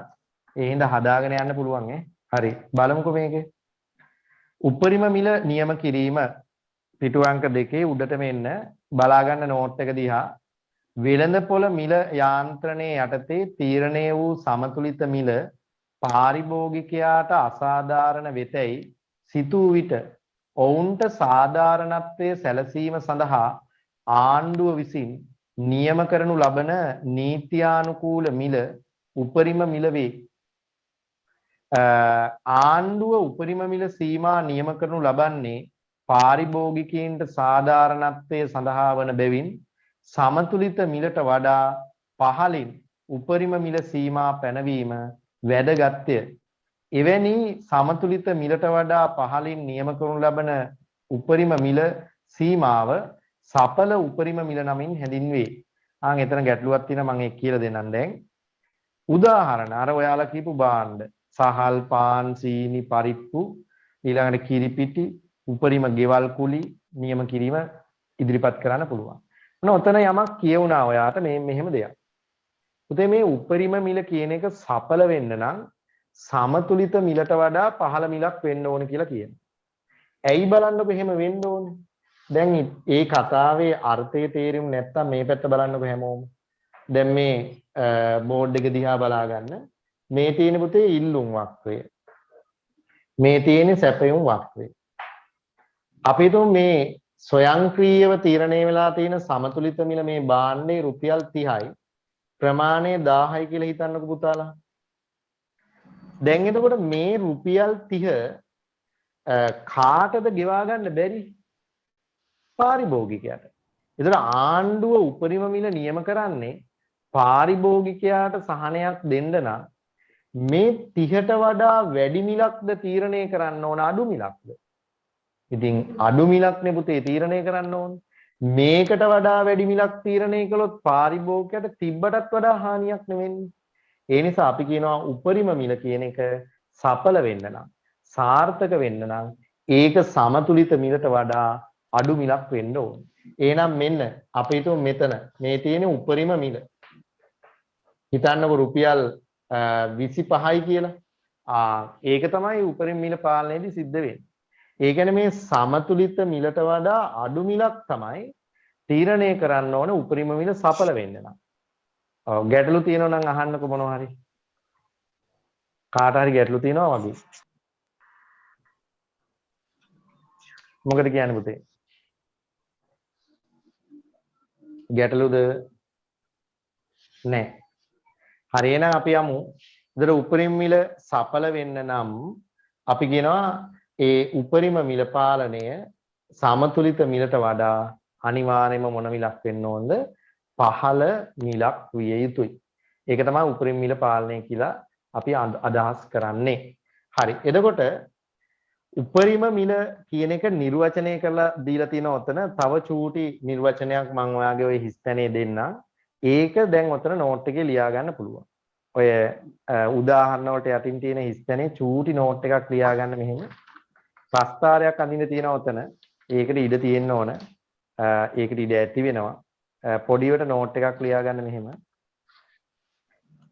ඒ හින්දා හදාගෙන යන්න පුළුවන් හරි බලමුකෝ මේකේ. උපරිම මිල නියම කිරීම පිටු අංක 2 උඩට මෙන්න බලා ගන්න නෝට් එක දිහා වෙළඳපොළ මිල යාන්ත්‍රණයේ යටතේ තීරණය වූ සමතුලිත මිල පාරිභෝගිකයාට අසාධාරණ වෙතැයි සිතූ විට ඔවුන්ට සාධාරණත්වයේ සැලසීම සඳහා ආණ්ඩුව විසින් නියම කරනු ලබන නීත්‍යානුකූල මිල උපරිම මිල වේ. ආණ්ඩුව උපරිම මිල සීමා නියම කරනු ලබන්නේ පාරිභෝගිකයින්ට සාධාරණත්වයේ සඳහා වන බැවින් සමතුලිත මිලට වඩා පහළින් උපරිම මිල සීමා පැනවීම වැදගත්ය. එවැනි සමතුලිත මිලට වඩා පහළින් නියම කරනු ලබන උපරිම මිල සීමාව සඵල උපරිම මිල නමින් හැඳින්වේ. එතන ගැටලුවක් තියෙනවා මම ඒක කියලා දෙන්නම් දැන්. උදාහරණ අර ඔයාලා කියපු භාණ්ඩ සහල් පාන් සීනි පරිප්පු ඊළඟට කිරිපිටි උපරිම ගෙවල් කුලි නියම කිරීම ඉදිරිපත් කරන්න පුළුවන්. ඔතන යමක් කියවුණා ඔයාට මේ මෙහෙම දෙයක්. පුතේ මේ උපරිම මිල කියන එක සඵල වෙන්න නම් සමතුලිත මිලට වඩා පහළ මිලක් වෙන්න ඕන කියලා කියනවා. ඇයි බලන්නකො එහෙම වෙන්න ඕනේ? දැන් ඒ කතාවේ අර්ථය තේරුම් නැත්තම් මේ පැත්ත බලන්නකො හැමෝම. දැන් මේ බෝඩ් එක දිහා බලා ගන්න. මේ තියෙන පුතේ ඉල්ලුම් වක්‍රය. මේ තියෙන සැපයුම් වක්‍රය. අපි හිතමු මේ ස්වයංක්‍රීයව තීරණය වෙලා තියෙන සමතුලිත මිල මේ භාණ්ඩේ රුපියල් 30යි. ප්‍රමාණය 1000යි කියලා හිතන්නකෝ පුතාලා. දැන් එතකොට මේ රුපියල් 30 කාටද ගෙවා ගන්න බැරි? පාරිභෝගිකයාට. ඒතර ආණ්ඩුව උපරිම මිල නියම කරන්නේ පාරිභෝගිකයාට සහනයක් දෙන්න නම් මේ 30ට වඩා වැඩි මිලක්ද තීරණය කරන්න ඕන අඩු මිලක්ද? ඉතින් අඩු මිලක්නේ පුතේ තීරණය කරන්න ඕන. මේකට වඩා වැඩි මිලක් තීරණය කළොත් පාරිභෝගිකයට තිබ්බටත් වඩා හානියක් නෙවෙන්නේ. ඒ නිසා අපි කියනවා උපරිම මිල කියන එක සඵල වෙන්න නම් සාර්ථක වෙන්න නම් ඒක සමතුලිත මිලට වඩා අඩු මිලක් වෙන්න ඕන. එහෙනම් මෙන්න අපි හිතමු මෙතන මේ තියෙන උපරිම මිල. හිතන්නකො රුපියල් 25යි කියලා. ඒක තමයි උපරිම මිල පාලනයේදී සිද්ධ වෙන්නේ. ඒ කියන්නේ මේ සමතුලිත මිලට වඩා අඩු මිලක් තමයි තීරණය කරන්න ඕන උපරිම මිල සඵල වෙන්න නම්. ගැටලු තියෙනවා නම් අහන්නකො මොනවා හරි. කාට හරි ගැටලු තියෙනවා වගේ. මොකද කියන්නේ පුතේ? ගැටලුද? නැහැ. හරි එහෙනම් අපි යමු. ඉතල උපරිම මිල සඵල වෙන්න නම් අපි කියනවා ඒ උපරිම මිල පාලනය සමතුලිත මිලට වඩා අනිවාර්යයෙන්ම මොන මිලක් වෙන්න ඕනද? පහළ මිලක් විය යුතුයි. ඒක තමයි උපරිම මිල පාලනය කියලා අපි අදහස් කරන්නේ. හරි. එතකොට උපරිම මිල කියන එක නිර්වචනය කරලා දීලා තියෙනවා ඔතන. තව චූටි නිර්වචනයක් මම ඔයාගේ ওই හිස්තැනේ දෙන්නම්. ඒක දැන් ඔතන නෝට් එකේ ලියා ගන්න පුළුවන්. ඔය උදාහරණ වලට යටින් තියෙන හිස්තැනේ චූටි නෝට් එකක් ලියා ගන්න මෙහෙම. ප්‍රස්තාරයක් අඳින්න තියෙනවා ඔතන. ඒකට ඉඩ තියෙන්න ඕන. ඒකට ඉඩ ඇති වෙනවා. පොඩිවට නෝට් එකක් ලියා ගන්න මෙහෙම.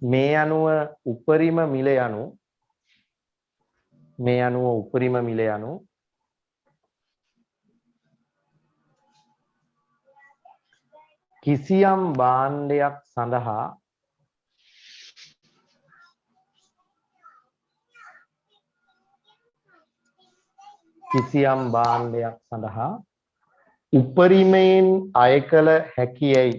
මේ අනුව උපරිම මිල යනු කිසියම් භාණ්ඩයක් සඳහා උපරිමයෙන් අය කළ හැකියයි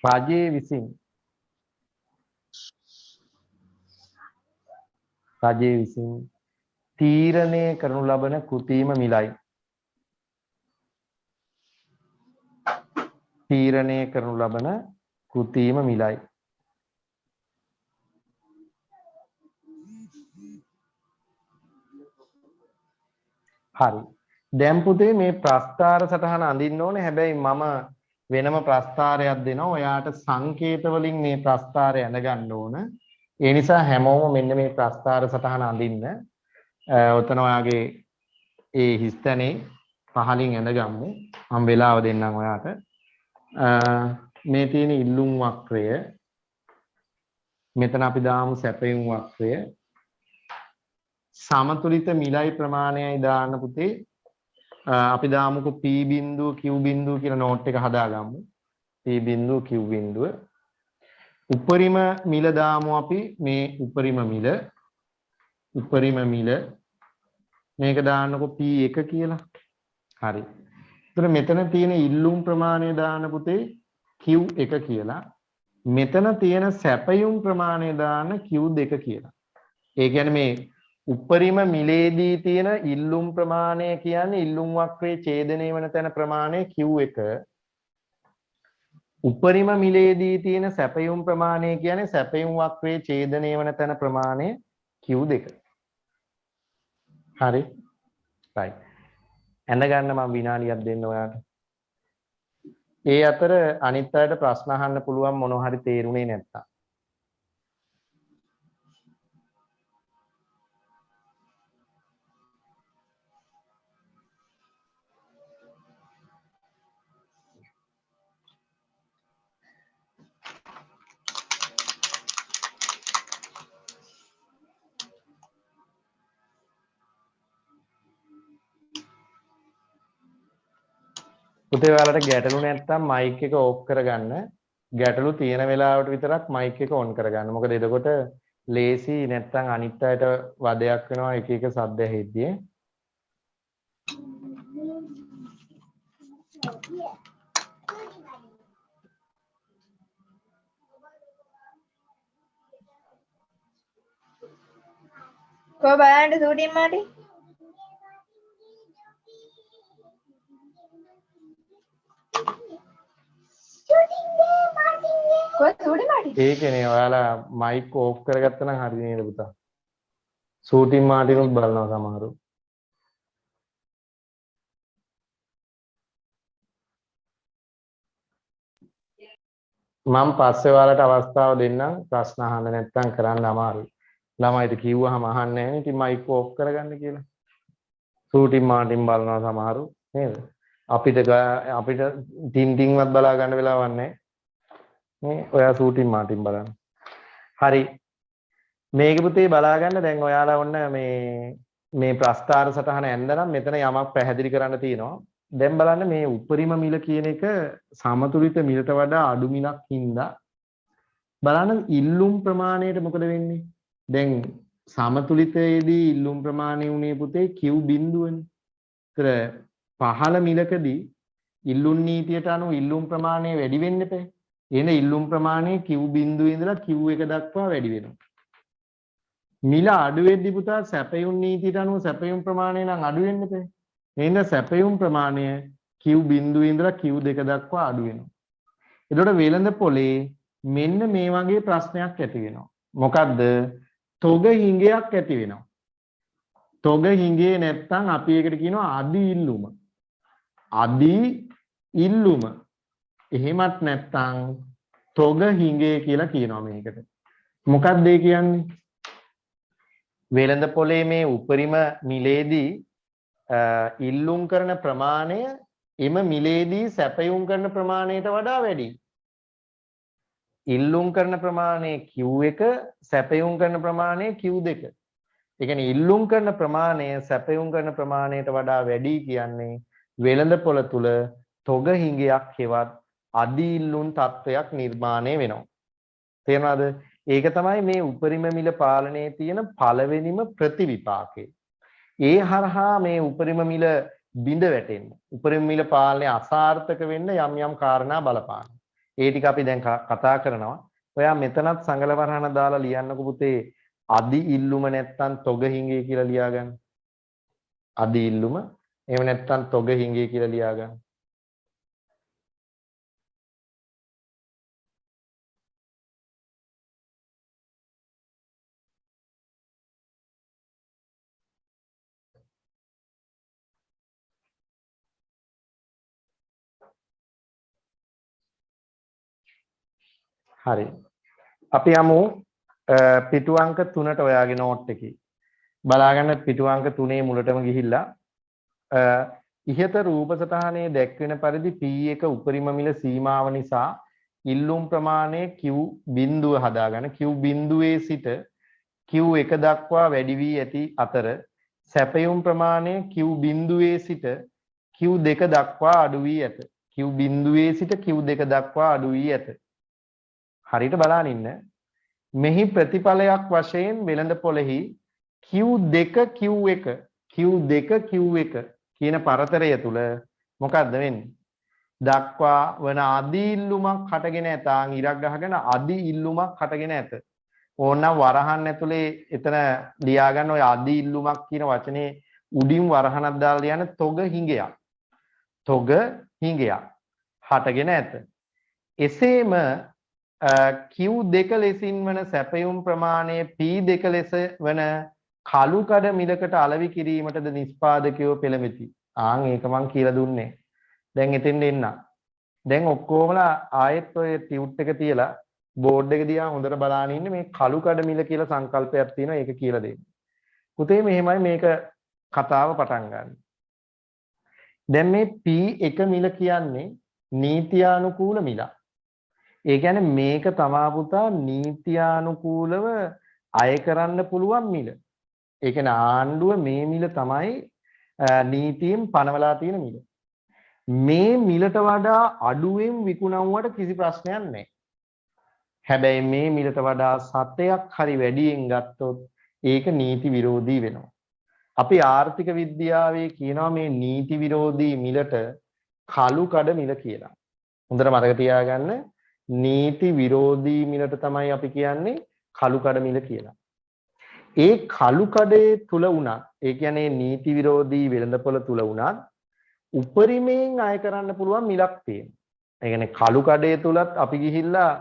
රජය විසින් තීරණය කරනු ලබන කෘත්‍රිම මිලයි. හරි. දැන් පුතේ මේ ප්‍රස්තාර සටහන අඳින්න ඕනේ. හැබැයි මම වෙනම ප්‍රස්තාරයක් දෙනවා. ඔයාට සංකේත වලින් මේ ප්‍රස්තාරය ඇඳ ගන්න ඕන. ඒ නිසා හැමෝම මෙන්න මේ ප්‍රස්තාර සටහන අඳින්න. ඔතන ඔයාගේ ඒ හිස්තැනේ පහලින් ඇඳගමු. මම වෙලාව දෙන්නම් ඔයාට. මේ තියෙන ඉල්ලුම් වක්‍රය. මෙතන අපි දාමු සැපයුම් වක්‍රය. සමතුලිත මිලයි ප්‍රමාණයයි දාන්න පුතේ. අපි දාමුකෝ P බිඳුව Q බිඳුව කියලා නෝට් එක හදාගමු. P බිඳුව Q බිඳුව. උපරිම මිල දාමු අපි මේ උපරිම මිල මේක දාන්නකො P1 කියලා. හරි. එතන මෙතන තියෙන ඉල්ලුම් ප්‍රමාණය දාන්න පුතේ Q1 කියලා. මෙතන තියෙන සැපයුම් ප්‍රමාණය දාන්න Q2 කියලා. ඒ කියන්නේ මේ උපරිම මිලේදී තියෙන ඉල්ලුම් ප්‍රමාණය කියන්නේ ඉල්ලුම් වක්‍රයේ ඡේදනය වෙන තැන ප්‍රමාණය Q1. උපරිම මිලේදී තියෙන සැපයුම් ප්‍රමාණය කියන්නේ සැපයුම් වක්‍රයේ ඡේදනය වෙන තැන ප්‍රමාණය Q2. හරි. right. ඇඳ ගන්න මම විනාඩියක් දෙන්න ඔයාලට. ඒ අතර අනිත් අයට ප්‍රශ්න අහන්න පුළුවන් මොනවා හරි තේරුනේ නැත්තම්. පුතේ ඔයාලට ගැටලු නැත්තම් මයික් එක ඕෆ් කරගන්න. ගැටලු තියෙන වෙලාවට විතරක් මයික් එක ඔන් කරගන්න. මොකද එතකොට ලේසි නැත්තම් අනිත් අයට වදයක් වෙනවා එක එක සද්ද ඇහෙද්දී. කො බලන්න සූටින් මාටි කො සූටින් මාටි ඒකනේ ඔයාලා මයික් ඕෆ් කරගත්තා නම් හරි නේද පුතා? ෂූටින් මාටිනුත් බලනවා සමහරු. මම පස්සේ ඔයාලට අවස්ථාව දෙන්නම් ප්‍රශ්න අහන්න නැත්නම් කරන්න අමාරුයි. ළමයිට කිව්වහම අහන්නේ නැහැ නේ. ඉතින් මයික් ඕෆ් කරගන්න කියලා. ෂූටින් මාටින් බලනවා සමහරු නේද? අපිට ටින්ටින්වත් බලා ගන්න වෙලාවක් නැහැ. මේ ඔයා ෂූටින් මාටින් බලන්න. හරි. මේක පුතේ බලා ගන්න දැන් ඔයාලා ඔන්න මේ ප්‍රස්තාර සටහන ඇඳනම් මෙතන යමක් පැහැදිලි කරන්න තියෙනවා. දැන් බලන්න මේ උපරිම මිල කියන එක සමතුලිත මිලට වඩා අඩු මිලක් හින්දා බලන්න ඉල්ලුම් ප්‍රමාණයට මොකද වෙන්නේ? දැන් සමතුලිතයේදී ඉල්ලුම් ප්‍රමාණය උනේ පුතේ Q බිඳුවනේ. ඒතර පහළ මිලකදී ඉල්ලුම් නීතියට අනුව ඉල්ලුම් ප්‍රමාණය වැඩි වෙන්න එපා. එහෙනම් ඉල්ලුම් ප්‍රමාණය Q බිඳුවේ ඉඳලා Q1 දක්වා වැඩි වෙනවා. මිල අඩු වෙද්දී පුතා සැපයුම් නීතියට අනුව සැපයුම් ප්‍රමාණය නම් අඩු වෙන්න එපා. එහෙනම් සැපයුම් ප්‍රමාණය Q බිඳුවේ ඉඳලා Q2 දක්වා අඩු වෙනවා. එතකොට වෙළඳ පොලේ මෙන්න මේ වගේ ප්‍රශ්නයක් ඇති වෙනවා. මොකද්ද? තොග හිඟයක් ඇති වෙනවා. තොග හිඟේ නැත්තම් අපි ඒකට කියනවා අදි ඉල්ලුම. අදි ඉල්ලුම. එහෙමත් නැත්තම් තොග හිඟේ කියලා කියනවා මේකට. මොකක්ද ඒ කියන්නේ? වෙළඳ පොලේ මේ උපරිම මිලේදී ඉල්ලුම් කරන ප්‍රමාණය එම මිලේදී සැපයුම් කරන ප්‍රමාණයට වඩා වැඩි. ඉල්ලුම් කරන ප්‍රමාණය Q1 සැපයුම් කරන ප්‍රමාණය Q2. ඒ කියන්නේ ඉල්ලුම් කරන ප්‍රමාණය සැපයුම් කරන ප්‍රමාණයට වඩා වැඩි කියන්නේ වෙළඳ පොළ තුල තොග හිඟයක් හෙවත් අදි ඉල්ලුම් තත්වයක් නිර්මාණය වෙනවා. තේරෙනවද? ඒක තමයි මේ උපරිම මිල පාලනයේ තියෙන පළවෙනිම ප්‍රතිවිපාකය. ඒ හරහා මේ උපරිම මිල බිඳ වැටෙන්න. උපරිම මිල පාලනය අසාර්ථක වෙන්න යම් යම් කාරණා බලපාන. ඒ ටික අපි දැන් කතා කරනවා. ඔයා මෙතනත් සංගල වරහන දාලා ලියන්නකො පුතේ අදි ඉල්ලුම නැත්තම් තොග හිඟේ කියලා ලියාගන්න. අදි ඉල්ලුම එහෙම නැත්තම් තොග හිඟේ කියලා ලියාගන්න. හරි. අපි යමු පිටු අංක 3ට ඔයාගේ නෝට් එකේ. බලාගන්න පිටු අංක 3 මුලටම ගිහිල්ලා ඉහත රූප සටහනේ දැක්වෙන පරිදි P1 උපරිම මිල සීමාව නිසා ඉල්ලුම් ප්‍රමාණය Q බිඳුව හදාගන්න. Q බිඳුවේ සිට Q1 දක්වා වැඩි වී ඇති අතර සැපයුම් ප්‍රමාණය Q බිඳුවේ සිට Q2 දක්වා අඩු වී ඇත. Q බිඳුවේ සිට Q2 දක්වා අඩු වී ඇත. හරියට බලන්න ඉන්න. මෙහි ප්‍රතිඵලයක් වශයෙන් වෙළඳ පොළෙහි Q2 Q1 Q2 Q1 කියන පරතරය තුල මොකක්ද වෙන්නේ? දක්වා වන අදි ඉල්ලුමක් හටගෙන ඇතාන් ඉරක් ගහගෙන අදි ඉල්ලුමක් හටගෙන ඇත. ඕනනම් වරහන් ඇතුලේ එතන ලියා ගන්න ඔය අදි ඉල්ලුමක් කියන වචනේ උඩින් වරහනක් දාලා ලියන තොග හිඟයක්. තොග හිඟයක් හටගෙන ඇත. එසේම Q2 ලෙසින් වන සැපයුම් ප්‍රමාණය P2 ලෙස වන කළු කඩ මිලකට අලෙවි කිරීමටද නිෂ්පාදකයෝ පෙළඹෙති. ඒක මං කියලා දුන්නේ. දැන් එතෙන් එන්න. දැන් ඔක්කොමලා ආයෙත් ඔය ටියුට් එක තියලා බෝඩ් එක දිහා හොඳට බලාගෙන ඉන්න මේ කළු කඩ මිල කියලා සංකල්පයක් තියෙනවා. ඒක කියලා දෙන්න. පුතේ මෙහෙමයි මේක කතාව පටන් ගන්න. දැන් මේ P1 මිල කියන්නේ නීත්‍යානුකූල මිලක්. ඒ කියන්නේ මේක තමා පුතා නීත්‍යානුකූලව අය කරන්න පුළුවන් මිල. ඒ කියන්නේ ආණ්ඩුව මේ මිල තමයි නීතියෙන් පනවලා තියෙන මිල. මේ මිලට වඩා අඩුවෙන් විකුණුවට කිසි ප්‍රශ්නයක් නැහැ. හැබැයි මේ මිලට වඩා 7ක් හරි වැඩියෙන් ගත්තොත් ඒක නීති විරෝධී වෙනවා. අපි ආර්ථික විද්‍යාවේ කියනවා මේ නීති විරෝධී මිලට කළු කඩ මිල කියලා. හොඳට මතක තියාගන්න නීති විරෝධී මිලට තමයි අපි කියන්නේ කළු කඩ මිල කියලා. ඒ කළු කඩේ තුල වුණත් ඒ කියන්නේ නීති විරෝධී වෙළඳපොළ තුල වුණත් උපරිමයෙන් අය කරන්න පුළුවන් මිලක් තියෙනවා. ඒ කියන්නේ කළු කඩේ තුලත් අපි ගිහිල්ලා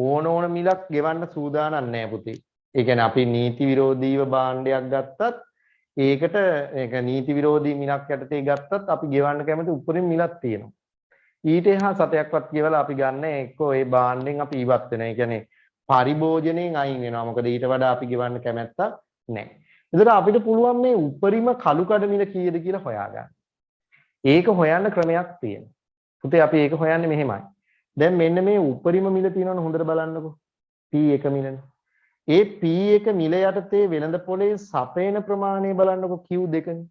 ඕන මිලක් ගෙවන්න සූදානම් නැහැ පුතේ. ඒ කියන්නේ අපි නීති විරෝධීව භාණ්ඩයක් ගත්තත් ඒකට ඒක නීති විරෝධී මිලක් යටතේ ගත්තත් අපි ගෙවන්න කැමති උපරිම මිලක් තියෙනවා. ඊට එහා සතයක්වත් ගෙවලා අපි ගන්න එක්කෝ ඒ භාණ්ඩෙන් අපි ඉවත් වෙනවා. ඒ කියන්නේ පරිභෝජනයෙන් අයින් වෙනවා. මොකද ඊට වඩා අපි ගෙවන්න කැමැත්තක් නැහැ. ඒතර අපිට පුළුවන් මේ උපරිම කළු කඩ මිල කීයද කියලා හොයාගන්න. ඒක හොයන්න ක්‍රමයක් තියෙනවා. පුතේ අපි ඒක හොයන්නේ මෙහෙමයි. දැන් මෙන්න මේ උපරිම මිල තියෙනවනේ හොඳට බලන්නකෝ. P1 මිලනේ. ඒ P1 මිල යටතේ වෙළඳ පොලේ සපේන ප්‍රමාණය බලන්නකෝ Q2 නේ.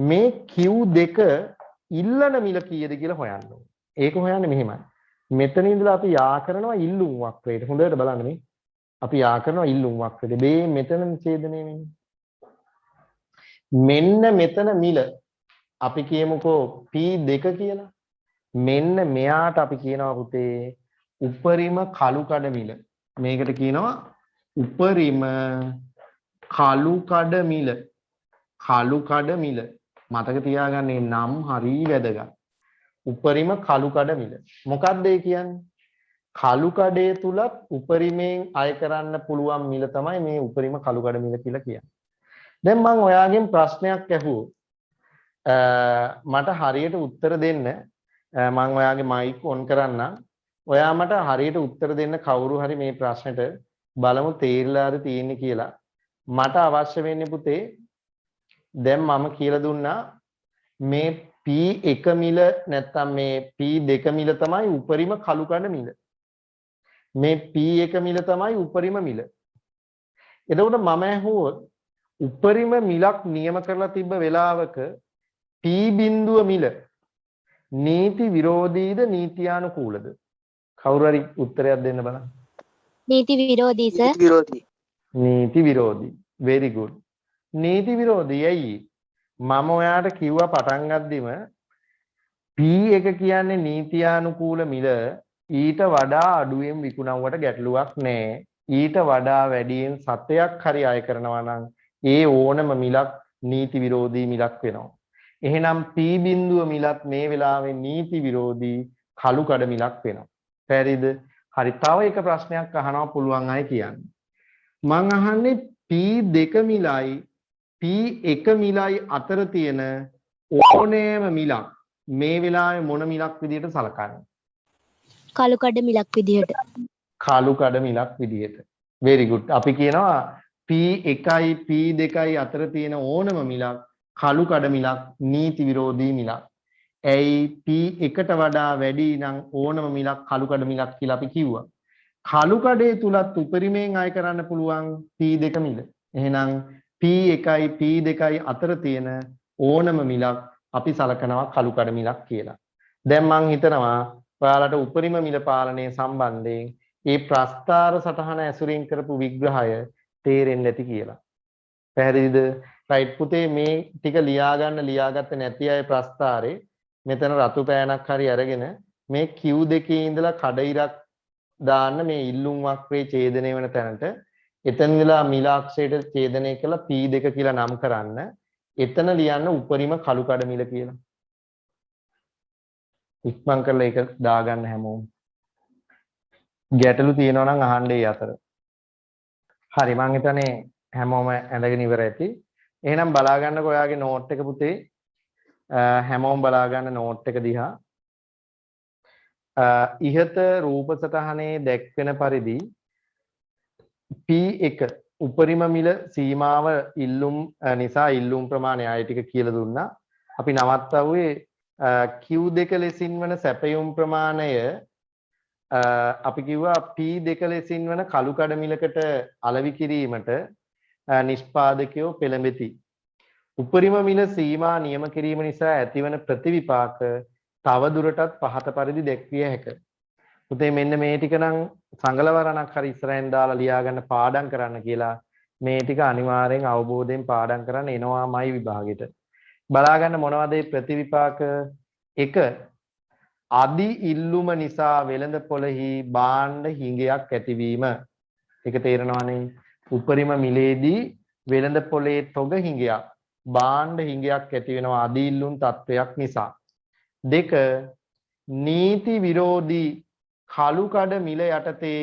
මේ Q2 ඉල්ලන මිල කීයද කියලා හොයන්න ඕනේ. ඒක හොයන්නේ මෙහෙමයි. මෙතන ඉඳලා අපි යා කරනවා ඉල්ලුම් වක්‍රයට. හොඳට බලන්න මේ. අපි යා කරනවා ඉල්ලුම් වක්‍රයට. මේ මෙතන ඡේදනය වෙන්නේ. මෙන්න මෙතන මිල අපි කියමුකෝ P2 කියලා. මෙන්න මෙයාට අපි කියනවා පුතේ උපරිම කළු කඩ මිල. මේකට කියනවා උපරිම කළු කඩ මිල. කළු කඩ මිල. මතක තියාගන්න මේ නම් හරි වැදගත්. උපරිම කළු කඩ මිල. මොකක්ද ඒ කියන්නේ? කළු කඩේ තුලත් උපරිමයෙන් අය කරන්න පුළුවන් මිල තමයි මේ උපරිම කළු කඩ මිල කියලා කියන්නේ. දැන් මම ඔයාගෙන් ප්‍රශ්නයක් ඇහුවෝ. මට හරියට උත්තර දෙන්න මම ඔයාගේ මයික් ඔන් කරන්නම්. ඔයා මට හරියට උත්තර දෙන්න කවුරු හරි මේ ප්‍රශ්නෙට බලමු තේරිලාද තියෙන්නේ කියලා. මට අවශ්‍ය වෙන්නේ පුතේ දැන් මම කියලා දුන්නා මේ P1 මිල නැත්තම් මේ P2 මිල තමයි උපරිම කළු කඩ මිල. මේ P1 මිල තමයි උපරිම මිල. එතකොට මම ඇහුවොත් උපරිම මිලක් නියම කරලා තිබ්බ වෙලාවක P බිඳුව මිල නීති විරෝධීද නීත්‍යානුකූලද? කවුරු හරි උත්තරයක් දෙන්න බලන්න. නීති විරෝධී සර්. විරෝධී. නීති විරෝධී. very good. නීති විරෝධී ඇයි? මම ඔයාට කිව්වා පටන් ගද්දිම P1 කියන්නේ නීත්‍යානුකූල මිල ඊට වඩා අඩුවෙන් විකුණුවට ගැටලුවක් නැහැ. ඊට වඩා වැඩියෙන් 7ක් හරි අය කරනවා නම් ඒ ඕනම මිලක් නීති විරෝධී මිලක් වෙනවා. එහෙනම් P බිඳුව මිලත් මේ වෙලාවේ නීති විරෝධී කළු කඩ මිලක් වෙනවා. පැහැදිලිද? හරි. තව එක ප්‍රශ්නයක් අහනවා පුළුවන් අය කියන්න. මං අහන්නේ P2 මිලයි P1 මිලයි අතර තියෙන ඕනෑම මිලක් මේ වෙලාවේ මොන මිලක් විදියට සලකන්නේ? කළු කඩ මිලක් විදිහට. කළු කඩ මිලක් විදියට. very good. අපි කියනවා P1යි P2යි අතර තියෙන ඕනම මිලක් කළු කඩ මිලක් නීති විරෝධී මිලක්. ඇයි P1ට වඩා වැඩි නම් ඕනම මිලක් කළු කඩ මිලක් කියලා අපි කිව්වා. කළු කඩේ තුලත් උපරිමයෙන් අය කරන්න පුළුවන් P2 මිල. එහෙනම් P1යි P2යි අතර තියෙන ඕනම මිලක් අපි සලකනවා කළු කඩ මිලක් කියලා. දැන් මම හිතනවා ඔයාලට උපරිම මිල පාලනය සම්බන්ධයෙන් මේ ප්‍රස්තාර සටහන ඇසුරින් කරපු විග්‍රහය තේරෙන්නේ නැති කියලා. පැහැදිලිද? රයිට් පුතේ මේ ටික ලියාගත්තේ නැති අය ප්‍රස්තාරේ මෙතන රතු පෑනක් හරි අරගෙන මේ Q2 ඉඳලා කඩ ඉරක් දාන්න මේ ඉල්ලුම් වක්‍රේ ඡේදනය වෙන තැනට එතන ඉඳලා මිලාක්ෂයට ඡේදනය කළා P2 කියලා නම් කරන්න. එතන ලියන්න උපරිම කළු කඩ මිල කියලා. ඉක්මන් කරලා ඒක දාගන්න හැමෝම. ගැටලු තියෙනවා නම් අහන්න ඒ අතර. හරි මං හිතන්නේ හැමෝම ඇඳගෙන ඉවර ඇති. එහෙනම් බලා ගන්නකො ඔයාගේ නෝට් එක පුතේ. හැමෝම බලා ගන්න නෝට් එක දිහා. ඉහත රූප සටහනේ දැක්වෙන පරිදි P1 උපරිම මිල සීමාව ඉල්ලුම් නිසා ඉල්ලුම් ප්‍රමාණය ආයෙ ටික කියලා දුන්නා. අපි නවත්තවුවේ Q2 ලෙසින් වන සැපයුම් ප්‍රමාණය අපි කිව්වා P2 ලෙසින් වන කළු කඩ මිලකට අලෙවි කිරීමට නිෂ්පාදකයෝ පෙළඹෙති. උපරිම මිල සීමා නියම කිරීම නිසා ඇතිවන ප්‍රතිවිපාක තව දුරටත් පහත පරිදි දැක්විය හැකිය. පුතේ මෙන්න මේ ටික නම් සංගලවරණක් හරි ඉස්සරහෙන් දාලා ලියා ගන්න පාඩම් කරන්න කියලා මේ ටික අනිවාර්යෙන් අවබෝධයෙන් පාඩම් කරන්න එනවාමයි විභාගෙට. බලා ගන්න මොනවද මේ ප්‍රතිවිපාක? 1 අදි ඉල්ලුම නිසා වෙළඳ පොළෙහි භාණ්ඩ හිඟයක් ඇතිවීම. ඒක තේරෙනවනේ. උපරිම මිලේදී වෙළඳ පොළේ තොග හිඟයක් භාණ්ඩ හිඟයක් ඇති වෙනවා අදි ඉල්ලුම් තත්වයක් නිසා. 2 නීති විරෝධී කළු කඩ මිල යටතේ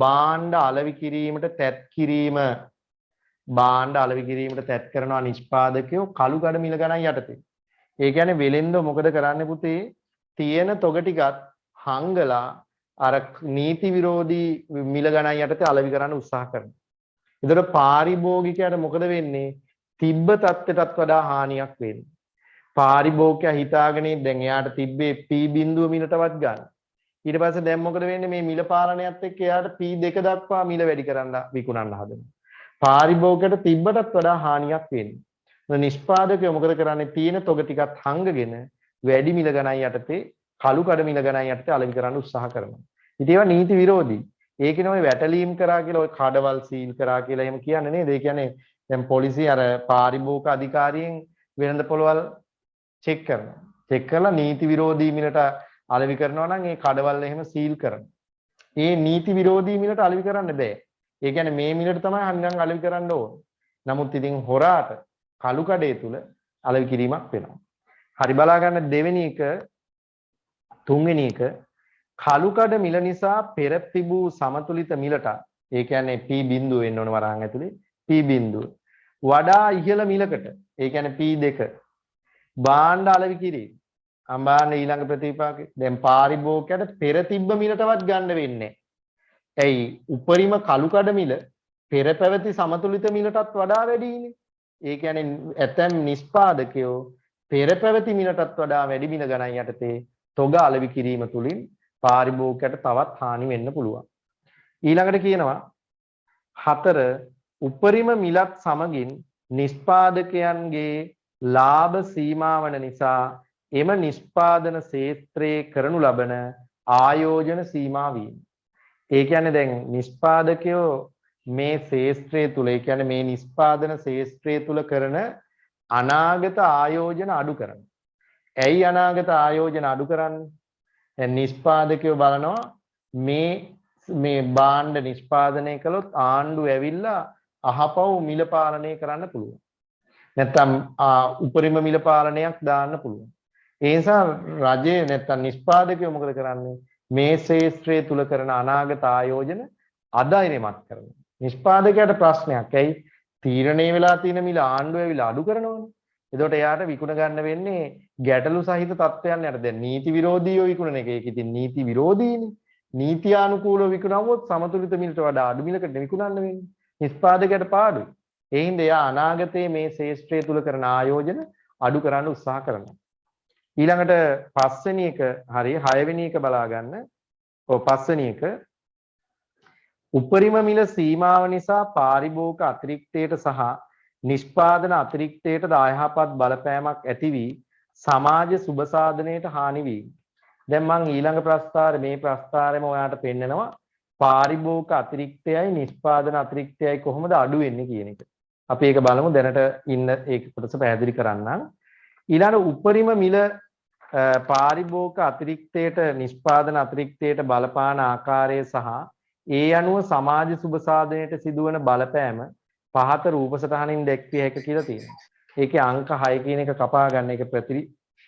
භාණ්ඩ අලෙවි කිරීමට තැත් කිරීම. භාණ්ඩ අලෙවි කිරීමට තැත් කරනවා නිෂ්පාදකයෝ කළු කඩ මිල ගණන් යටතේ. ඒ කියන්නේ වෙලෙන්ද මොකද කරන්නේ පුතේ? තියෙන තොග ටිකත් හංගලා අර නීති විරෝධී මිල ගණන් යටතේ අලෙවි කරන්න උත්සාහ කරනවා. ඒතර පාරිභෝගිකයාට මොකද වෙන්නේ? තිබ්බ තත්ත්වයටත් වඩා හානියක් වෙන්නේ. පාරිභෝගිකයා හිතාගෙන දැන් එයාට තිබ්බේ P මිලටවත් ගන්න. ඊට පස්සේ දැන් මොකද වෙන්නේ? මේ මිල පාලනයත් එක්ක එයාට P2 දක්වා මිල වැඩි කරන්න විකුණන්න හදනවා. පාරිභෝගිකයට තිබ්බටත් වඩා හානියක් වෙන්නේ. නිෂ්පාදකයෝ මොකද කරන්නේ? තියෙන තොග ටිකත් හංගගෙන වැඩි මිල ගණන් යටතේ කළු කඩ මිල ගණන් යටතේ අලෙවි කරන්න උත්සාහ කරනවා. ඉතින් ඒවා නීති විරෝධී. ඒකනේ ඔය වැටලීම් කරා කියලා ඔය කඩවල් සීල් කරා කියලා එහෙම කියන්නේ නේද? ඒ කියන්නේ දැන් පොලිසිය අර පාරිභෝගික අධිකාරියෙන් වෙළඳ පොළවල් චෙක් කරනවා. චෙක් කරලා නීති විරෝධී මිලට අලෙවි කරනවා නම් ඒ කඩවල් එහෙම සීල් කරනවා. ඒ නීති විරෝධී මිලට අලෙවි කරන්න බෑ. ඒ කියන්නේ මේ මිලට තමයි හන්දන් අලෙවි කරන්න ඕන. නමුත් ඉතින් හොරාට කළු කඩේ තුල අලෙවි කිරීමක් වෙනවා. හරි බලා ගන්න දෙවෙනි එක තුන්වෙනි එක කළු කඩ මිල නිසා පෙර තිබූ සමතුලිත මිලට ඒ කියන්නේ P බිඳුව වෙන්න ඕන වරහන් ඇතුලේ P බිඳුව වඩා ඉහළ මිලකට ඒ කියන්නේ P2 භාණ්ඩ අලෙවි කිරීම. අම්බාන ඊළඟ ප්‍රතිපාකේ දැන් පාරිභෝගිකයට පෙර තිබ්බ මිලටවත් ගන්න වෙන්නේ. ඇයි? උපරිම කළු කඩ මිල පෙර පැවති සමතුලිත මිලටත් වඩා වැඩිනේ. ඒ කියන්නේ ඇතැම් නිෂ්පාදකයෝ පෙර පැවති මිලටත් වඩා වැඩි මිල ගණන් යටතේ තොග අලෙවි කිරීම තුලින් පාරිභෝගිකයට තවත් හානි වෙන්න පුළුවන්. ඊළඟට කියනවා 4 උපරිම මිලත් සමගින් නිෂ්පාදකයන්ගේ ලාභ සීමා වන නිසා එම නිෂ්පාදන ක්ෂේත්‍රයේ කරනු ලබන ආයෝජන සීමා වීම. ඒ කියන්නේ දැන් නිෂ්පාදකයෝ මේ ක්ෂේත්‍රය තුල ඒ කියන්නේ මේ නිෂ්පාදන ක්ෂේත්‍රය තුල කරන අනාගත ආයෝජන අඩු කරනවා. ඇයි අනාගත ආයෝජන අඩු කරන්නේ? දැන් නිෂ්පාදකයෝ බලනවා මේ භාණ්ඩ නිෂ්පාදනය කළොත් ආණ්ඩුව ඇවිල්ලා අහපව් මිල පාලනය කරන්න පුළුවන්. නැත්නම් උපරිම මිල පාලනයක් දාන්න පුළුවන්. ඒ නිසා රජය නැත්නම් නිෂ්පාදකයෝ මොකද කරන්නේ? මේ ක්ෂේත්‍රය තුල කරන අනාගත ආයෝජන අධෛර්යමත් කරනවා. නිෂ්පාදකයාට ප්‍රශ්නයක්. ඇයි? තීරණය වෙලා තියෙන මිල ආණ්ඩුව ඇවිල්ලා අඩු කරනවනේ. එතකොට එයාට විකුණ ගන්න වෙන්නේ ගැටලු සහිත තත්ත්වයන් යට. දැන් නීති විරෝධීව විකුණන එක. ඒක ඉතින් නීති විරෝධීනේ. නීතියානුකූලව විකුණවුවොත් සමතුලිත මිලට වඩා අඩු මිලකට විකුණන්න වෙන්නේ. නිෂ්පාදකයාට පාඩුයි. ඒ හින්දා එයා අනාගතයේ මේ ක්ෂේත්‍රය තුල කරන ආයෝජන අඩු කරන්න උත්සාහ කරනවා. ඊළඟට පස්වෙනි එක හරි හයවෙනි එක බලා ගන්න. ඔව් පස්වෙනි එක උපරිම මිල සීමාව නිසා පාරිභෝගික අතිරික්තයට සහ නිෂ්පාදන අතිරික්තයට අයහපත් බලපෑමක් ඇති වී සමාජ සුබ සාධනයට හානි වීම. දැන් මම ඊළඟ ප්‍රස්තාරේ මේ ප්‍රස්තාරෙම ඔයාලට පෙන්නනවා පාරිභෝගික අතිරික්තයයි නිෂ්පාදන අතිරික්තයයි කොහොමද අඩු වෙන්නේ කියන එක. අපි ඒක බලමු දැනට ඉන්න ඒක කොටස පැහැදිලි කරන්නම්. ඊළඟ උපරිම මිල පාරිභෝගික අතිරික්තයට නිෂ්පාදන අතිරික්තයට බලපාන ආකාරය සහ ඒ අනුව සමාජ සුබ සාධනයට සිදුවන බලපෑම පහත රූප සටහනින් දැක්විය හැක කියලා තියෙනවා. ඒකේ අංක 6 කියන එක කපා ගන්න එක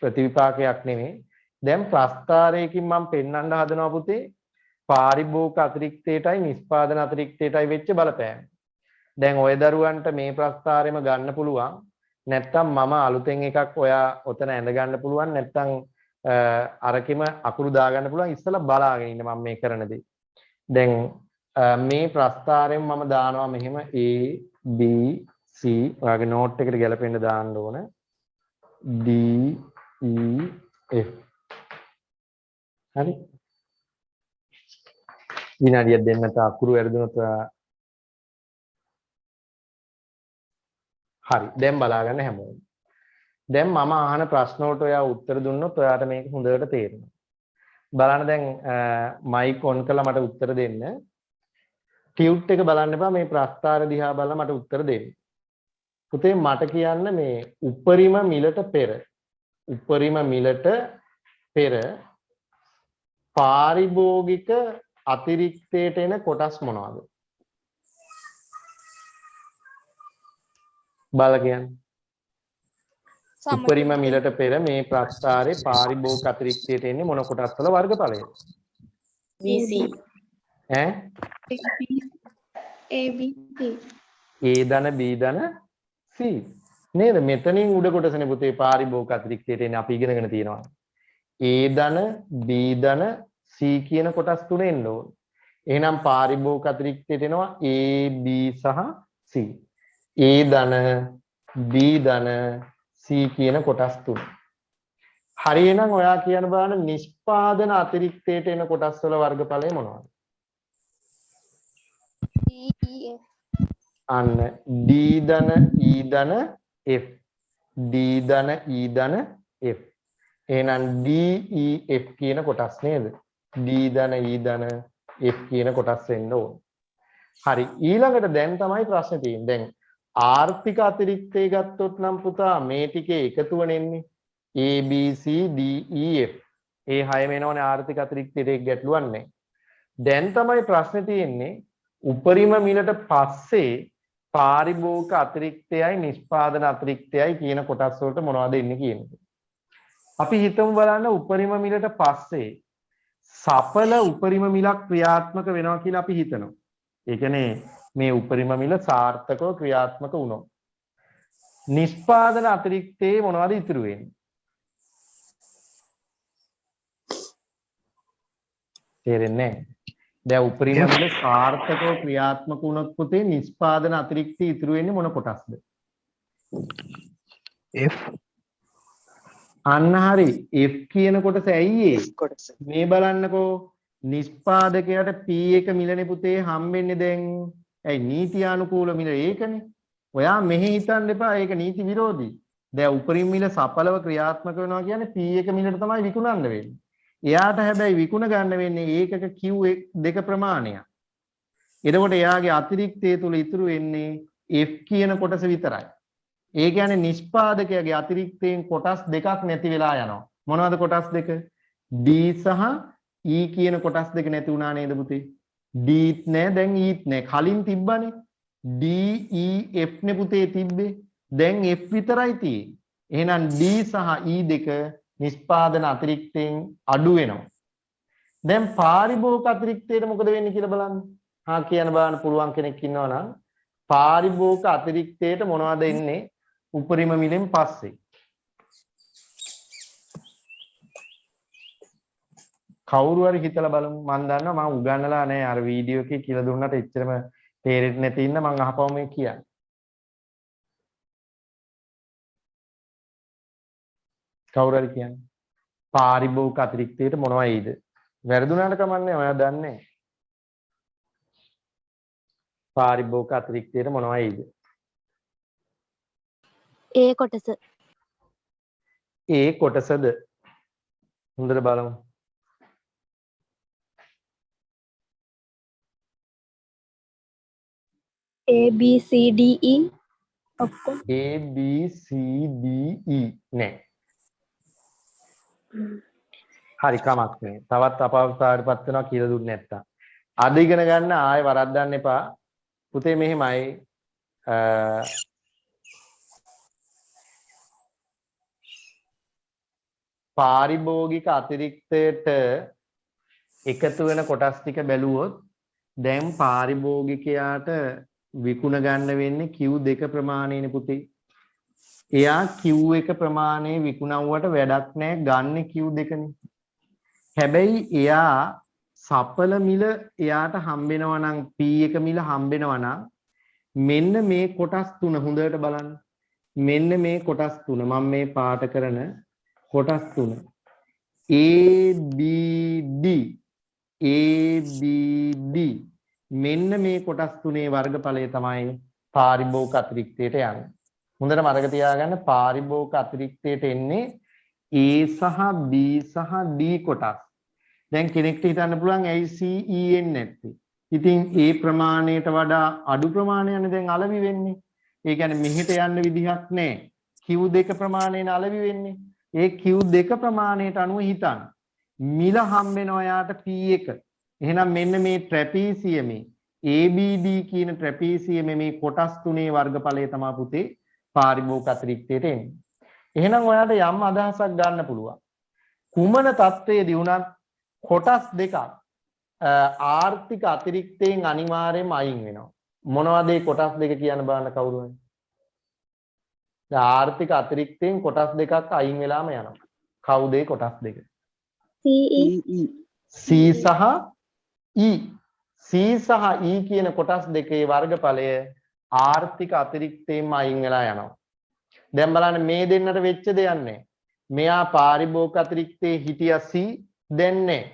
ප්‍රතිවිපාකයක් නෙමෙයි. දැන් ප්‍රස්තාරයකින් මම පෙන්වන්න හදනවා පුතේ පාරිභෝගික අතිරික්තයටයි නිෂ්පාදන අතිරික්තයටයි වෙච්ච බලපෑම. දැන් ඔය දරුවන්ට මේ ප්‍රස්තාරෙම ගන්න පුළුවන්. නැත්තම් මම අලුතෙන් එකක් ඔයා ඔතන ඇඳ ගන්න පුළුවන්. නැත්තම් අරකිම අකුරු දා ගන්න පුළුවන්. ඉස්සලා බලාගෙන ඉන්න මම මේ කරන දේ. දැන් මේ ප්‍රස්තාරයෙන් මම දානවා මෙහෙම A B C ඔයාගේ නෝට් එකට ගැලපෙන්න දාන්න ඕන D E F හරි විනාඩියක් දෙන්න නැත්නම් අකුරු වැරදුනොත් හරි දැන් බලා ගන්න හැමෝම දැන් මම අහන ප්‍රශ්න වලට ඔයා උත්තර දුන්නොත් ඔයාට මේක හොඳට තේරෙනවා. බලන්න දැන් මයික් ඔන් කරලා මට උත්තර දෙන්න. ටියුට් එක බලන්න එපා මේ ප්‍රස්තාර දිහා බලලා මට උත්තර දෙන්න. පුතේ මට කියන්න මේ උපරිම මිලට පෙර පාරිභෝගික අතිරික්තයට එන කොටස් මොනවද? බල කියන්නේ. උපරිම මිලට පෙර මේ ප්‍රස්තාරේ පාරිභෝගික අතිරික්තයට එන්නේ මොන කොටස් වල වර්ගඵලයද? BC ඈ ABC A ධන B ධන C නේද? මෙතනින් උඩ කොටසනේ පුතේ පාරිභෝගික අතිරික්තයට එන්නේ අපි ඉගෙනගෙන තියෙනවා. A ධන B ධන C කියන කොටස් තුන එන්න ඕන. එහෙනම් පාරිභෝගික අතිරික්තයට එනවා A B සහ C. A ධන B ධන C කියන කොටස් තුන. හරි එහෙනම් ඔයා කියන බලන්න නිෂ්පාදන අතිරික්තයට එන කොටස් වල වර්ගඵලය මොනවද? DEF අන්න D ධන E ධන F. D ධන E ධන F. එහෙනම් D E F කියන කොටස් නේද? D ධන E ධන F කියන කොටස් වෙන්න ඕන. හරි ඊළඟට දැන් තමයි ප්‍රශ්නේ තියෙන්නේ. දැන් ආර්ථික අතිරික්තය ගත්තොත් නම් පුතා මේ ටිකේ එකතුවනේ එන්නේ A B C D E F. ඒ හයම එනවනේ ආර්ථික අතිරික්තයට ඒක ගැටලුවක් නැහැ. දැන් තමයි ප්‍රශ්නේ තියෙන්නේ උපරිම මිලට පස්සේ පාරිභෝගික අතිරික්තයයි නිෂ්පාදන අතිරික්තයයි කියන කොටස් වලට මොනවද එන්නේ කියන එක. අපි හිතමු බලන්න උපරිම මිලට පස්සේ සඵල උපරිම මිලක් ක්‍රියාත්මක වෙනවා කියලා අපි හිතනවා. ඒ කියන්නේ මේ උපරිම මිල සාර්ථකව ක්‍රියාත්මක වුණොත් නිෂ්පාදන අතිරික්තයේ මොනවද ඉතුරු වෙන්නේ? තේරෙන්නේ නැහැ. දැන් උපරිම මිල සාර්ථකව ක්‍රියාත්මක වුණොත් පුතේ නිෂ්පාදන අතිරික්තය ඉතුරු වෙන්නේ මොන කොටස්ද? F අන්න හරි F කියන කොටස ඇයි මේ බලන්නකෝ නිෂ්පාදකයාට P1 මිලනේ පුතේ හම්බෙන්නේ දැන්. ඇයි නීතියානුකූල මිල ඒකනේ. ඔයා මෙහෙ හිතන්න එපා ඒක නීති විරෝධී. දැන් උපරිම මිල සඵලව ක්‍රියාත්මක වෙනවා කියන්නේ P1 මිලට තමයි විකුණන්න වෙන්නේ. එයාට හැබැයි විකුණ ගන්න වෙන්නේ ඒකක Q2 ප්‍රමාණයක්. එතකොට එයාගේ අතිරික්තය තුල ඉතුරු වෙන්නේ F කියන කොටස විතරයි. ඒ කියන්නේ නිෂ්පාදකයාගේ අතිරික්තයෙන් කොටස් දෙකක් නැති වෙලා යනවා. මොනවද කොටස් දෙක? D සහ E කියන කොටස් දෙක නැති වුණා නේද පුතේ? Dත් නෑ දැන් Eත් නෑ. කලින් තිබ්බනේ. D E F නේ පුතේ තිබ්බේ. දැන් F විතරයි තියෙන්නේ. එහෙනම් D සහ E දෙක නිෂ්පාදන අතිරික්තයෙන් අඩු වෙනවා. දැන් පාරිභෝගික අතිරික්තයට මොකද වෙන්නේ කියලා බලන්න. කියන්න බලන්න පුළුවන් කෙනෙක් ඉන්නවා නම් පාරිභෝගික අතිරික්තයට මොනවද එන්නේ උපරිම මිලෙන් පස්සේ? කවුරු හරි හිතලා බලමු. මම දන්නවා මම උගන්වලා නැහැ අර වීඩියෝ එකේ කියලා දුන්නට එච්චරම තේරෙන්නේ නැති ඉන්න මම අහපුවම මේ කියන්නේ. කවුරු හරි කියන්නේ. පාරිභෝගික අතිරික්තයට මොනවද එයිද? වැරදුනාට කමන්නේ ඔයා දන්නේ. පාරිභෝගික අතිරික්තයට මොනවද එයිද? ඒ කොටස. ඒ කොටසද? හොඳට බලමු. A B C D E ඔක්කොම A B C D E නෑ. හරි කමක් නෑ. තවත් අපහසුතාවයකටපත් වෙනවා කියලා දුන්නේ නැත්තම්. අද ඉගෙන ගන්න ආයෙ වරද්දන්න එපා. පුතේ මෙහෙමයි පාරිභෝගික අතිරික්තයට එකතු වෙන කොටස් ටික බැලුවොත් දැන් පාරිභෝගිකයාට විකුණ ගන්න වෙන්නේ Q2 ප්‍රමාණයනේ පුතේ. එයා Q1 ප්‍රමාණය විකුණුවට වැඩක් නැහැ ගන්න Q2නේ. හැබැයි එයා සඵල මිල එයාට හම්බෙනවා නම් P1 මිල හම්බෙනවා නම් මෙන්න මේ කොටස් තුන හොඳට බලන්න. මෙන්න මේ කොටස් තුන මම මේ පාට කරන කොටස් තුන A B D A B D මෙන්න මේ කොටස් තුනේ වර්ගඵලය තමයි පාරිභෝගික අතිරික්තයට යන්නේ. හොඳට මතක තියාගන්න පාරිභෝගික අතිරික්තයට එන්නේ A සහ B සහ D කොටස්. දැන් කෙනෙක්ට හිතන්න පුළුවන් ඇයි CE එන්නේ නැත්තේ? ඉතින් A ප්‍රමාණයට වඩා අඩු ප්‍රමාණයනේ දැන් අලෙවි වෙන්නේ. ඒ කියන්නේ මෙහෙට යන්න විදිහක් නැහැ. Q2 ප්‍රමාණයෙන් අලෙවි වෙන්නේ. ඒ Q2 ප්‍රමාණයට අනුව හිතන්න. මිල හම් වෙනවා යාට P1. එහෙනම් මෙන්න මේ ට්‍රැපීසියමේ ABD කියන ට්‍රැපීසියමේ මේ කොටස් තුනේ වර්ගඵලය තමයි පුතේ පාරිභෝගික අතිරික්තයට එන්නේ. එහෙනම් ඔයාලට යම් අදහසක් ගන්න පුළුවන්. කුමන තත්ත්වයේදී වුණත් කොටස් දෙකක් ආර්ථික අතිරික්තයෙන් අනිවාර්යයෙන්ම අයින් වෙනවා. මොනවද මේ කොටස් දෙක කියන බලන්න කවුරු හරි. ආර්ථික අතිරික්තයෙන් කොටස් දෙකක් අයින් වෙලාම යනවා. කවුද ඒ කොටස් දෙක? C සහ E. C සහ E කියන කොටස් දෙකේ වර්ගඵලය ආර්ථික අතිරික්තයෙන්ම අයින් වෙලා යනවා. දැන් බලන්න මේ දෙන්නට වෙච්ච දෙයක් නැහැ. මෙයා පාරිභෝගික අතිරික්තයේ හිටියා C දැන් නැහැ.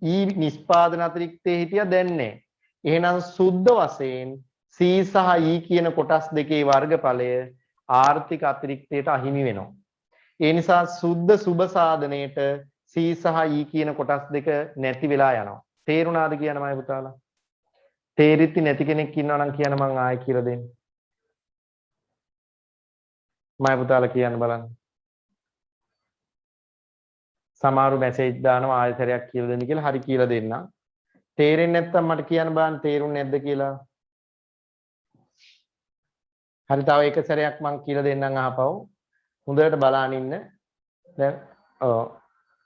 E නිෂ්පාදන අතිරික්තයේ හිටියා දැන් නැහැ. එහෙනම් සුද්ධ වශයෙන් C සහ E කියන කොටස් දෙකේ වර්ගඵලය ආර්ථික අතිරික්තයට අහිමි වෙනවා. ඒ නිසා සුද්ධ සුබ සාධනයේට C සහ E කියන කොටස් දෙක නැති වෙලා යනවා. තේරුණාද කියන මම පුතාලා? තේරිති නැති කෙනෙක් ඉන්නවා නම් කියන මම ආයෙ කියලා දෙන්න. මම පුතාලා කියන්න බලන්න. සමහරු මැසේජ් දානවා ආයෙ සැරයක් කියලා දෙන්න කියලා. හරි කියලා දෙන්න. තේරෙන්නේ නැත්නම් මට කියන්න බලන්න තේරුන්නේ නැද්ද කියලා. හරි තව එක සැරයක් මම කියලා දෙන්නම් අහපව්. හොඳට බලන් ඉන්න. දැන්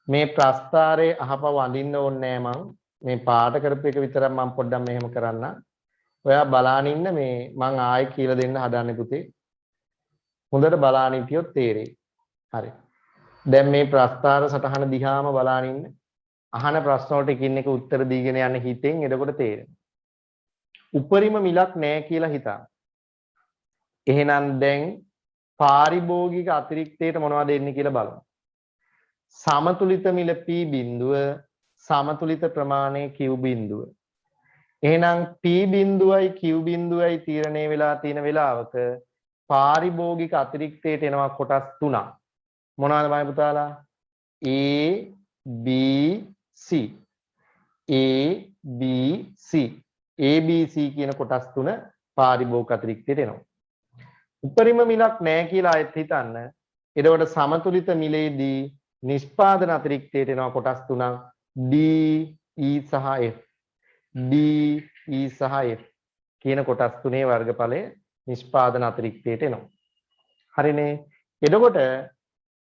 මේ ප්‍රස්තාරයේ අහපව අඳින්න ඕනේ නෑ මං මේ පාට කරපු එක විතරක් මම පොඩ්ඩක් මෙහෙම කරන්න. ඔයා බලාගෙන ඉන්න මේ මං ආයෙ කියලා දෙන්න හදන්නේ පුතේ. හොඳට බලාගෙන හිටියොත් තේරෙයි. හරි. දැන් මේ ප්‍රස්තාර සටහන දිහාම බලාගෙන ඉන්න. අහන ප්‍රශ්න වලට එකින් එක උත්තර දීගෙන යන්න හිතෙන් එතකොට තේරෙනවා. උපරිම මිලක් නෑ කියලා හිතන්න. එහෙනම් දැන් පාරිභෝගික අතිරික්තයට මොනවද එන්නේ කියලා බලමු. සමතුලිත මිල P බිඳුව සමතුලිත ප්‍රමාණය Q බිඳුව. එහෙනම් P බිඳුවයි Q බිඳුවයි තීරණය වෙලා තියෙන වෙලාවක පාරිභෝගික අතිරික්තයට එනවා කොටස් තුනක්. මොනවද මම පුතාලා? A B C A B C A B C කියන කොටස් තුන පාරිභෝගික අතිරික්තයට එනවා. උපරිම මිලක් නැහැ කියලා ආයෙත් හිතන්න. එතකොට සමතුලිත මිලේදී නිෂ්පාදන අතිරික්තයට එනවා කොටස් තුනක් D E සහ F. D E සහ F කියන කොටස් තුනේ වර්ගඵලය නිෂ්පාදන අතිරික්තයට එනවා. හරිනේ. එතකොට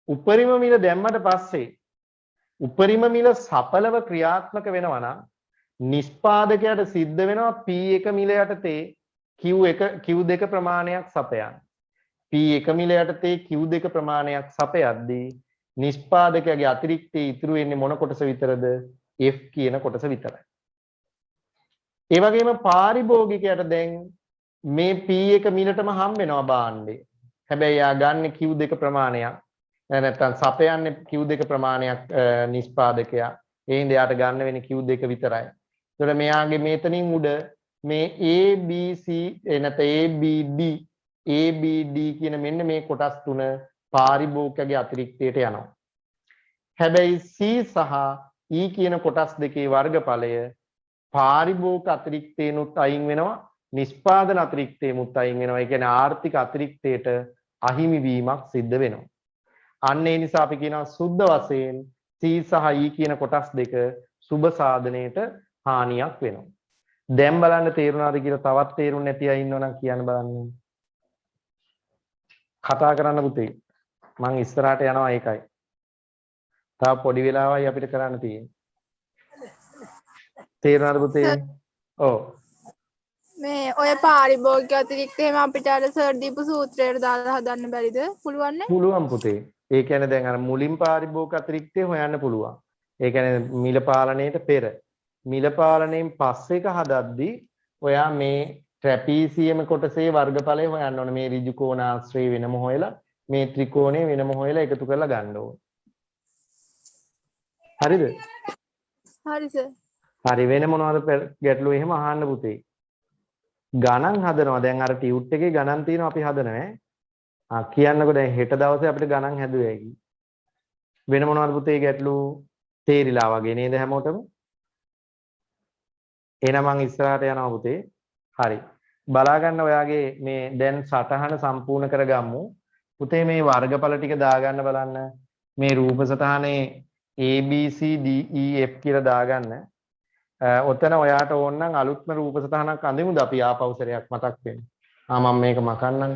උපරිම මිල දැම්මට පස්සේ උපරිම මිල සඵලව ක්‍රියාත්මක වෙනවා නම් නිෂ්පාදකයාට සිද්ධ වෙනවා P1 මිල යටතේ Q2 ප්‍රමාණයක් සපයන්න. P1 මිල යටතේ Q2 ප්‍රමාණයක් සපයද්දී නිෂ්පාදකයාගේ අතිරික්තයේ ඉතුරු වෙන්නේ මොන කොටස විතරද? F කියන කොටස විතරයි. ඒ වගේම පාරිභෝගිකයාට දැන් මේ P1 මිලටම හම් වෙනවා භාණ්ඩේ. හැබැයි යා ගන්න Q2 ප්‍රමාණයක්. නැත්නම් සපයන්නේ Q2 ප්‍රමාණයක් නිෂ්පාදකයා. ඒ හින්දා යාට ගන්න වෙන්නේ Q2 විතරයි. ඒතකොට මෙයාගේ මෙතනින් උඩ මේ ABC නැත්නම් ABD කියන මෙන්න මේ කොටස් තුන පාරිභෝගිකගේ අතිරික්තයට යනවා. හැබැයි C සහ E කියන කොටස් දෙකේ වර්ගඵලය පාරිභෝගික අතිරික්තේනුත් අයින් වෙනවා, නිෂ්පාදන අතිරික්තේමුත් අයින් වෙනවා. ඒ කියන්නේ ආර්ථික අතිරික්තයට අහිමි වීමක් සිද්ධ වෙනවා. අන්න ඒ නිසා අපි කියනවා සුද්ධ වශයෙන් C සහ E කියන කොටස් දෙක සුබ සාධනයට හානියක් වෙනවා. දැන් බලන්න තේරුණාද කියලා. තවත් තේරුම් නැති අය ඉන්නවනම් කියන්න බලන්න. කතා කරන්න පුතේ. මං ඉස්සරහට යනවා ඒකයි. තව පොඩි වෙලාවයි අපිට කරන්න තියෙන්නේ. තේරුණාද පුතේ? ඔව්. මේ ඔය පාරිභෝගික අතිරික්ත එහෙම අපිට අර සර් දීපු සූත්‍රයට දාලා හදන්න බැරිද? පුළුවන් නේ? පුළුවන් පුතේ. ඒ කියන්නේ දැන් අර මුලින් පාරිභෝගික අතිරික්තය හොයන්න පුළුවන්. ඒ කියන්නේ මිල පාලනයේට පෙර. මිල පාලනයෙන් පස්සේ එක හදද්දී ඔයා මේ ට්‍රැපීසියම කොටසේ වර්ගඵලය හොයන්න ඕනේ. මේ ඍජු කෝණාශ්‍රය වෙනම හොයලා මේ ත්‍රිකෝණය වෙනම හොයලා එකතු කරලා ගන්න ඕනේ. හරිද? හරි සර්. හරි. වෙන මොනවද ගැටලු එහෙම අහන්න පුතේ. ගණන් හදනවා. දැන් අර ටියුට් එකේ ගණන් තියෙනවා අපි හදනවා ඈ. කියන්නකෝ දැන් හෙට දවසේ අපිට ගණන් හැදුවේ ඇයි? වෙන මොනවද පුතේ ගැටලු තේරිලා වගේ නේද හැමෝටම? එහෙනම් මං ඉස්සරහට යනවා පුතේ. හරි. බලා ගන්න ඔයාගේ මේ දැන් සටහන සම්පූර්ණ කරගමු. පුතේ මේ වර්ගඵල ටික දාගන්න බලන්න. මේ රූප සටහනේ A B C D E F කියලා දාගන්න. ඔතන ඔයාට ඕන නම් අලුත්ම රූප සටහනක් අඳිමුද අපි ආපෞසරයක් මතක් වෙන්නේ. මම මේක මකන්නම්.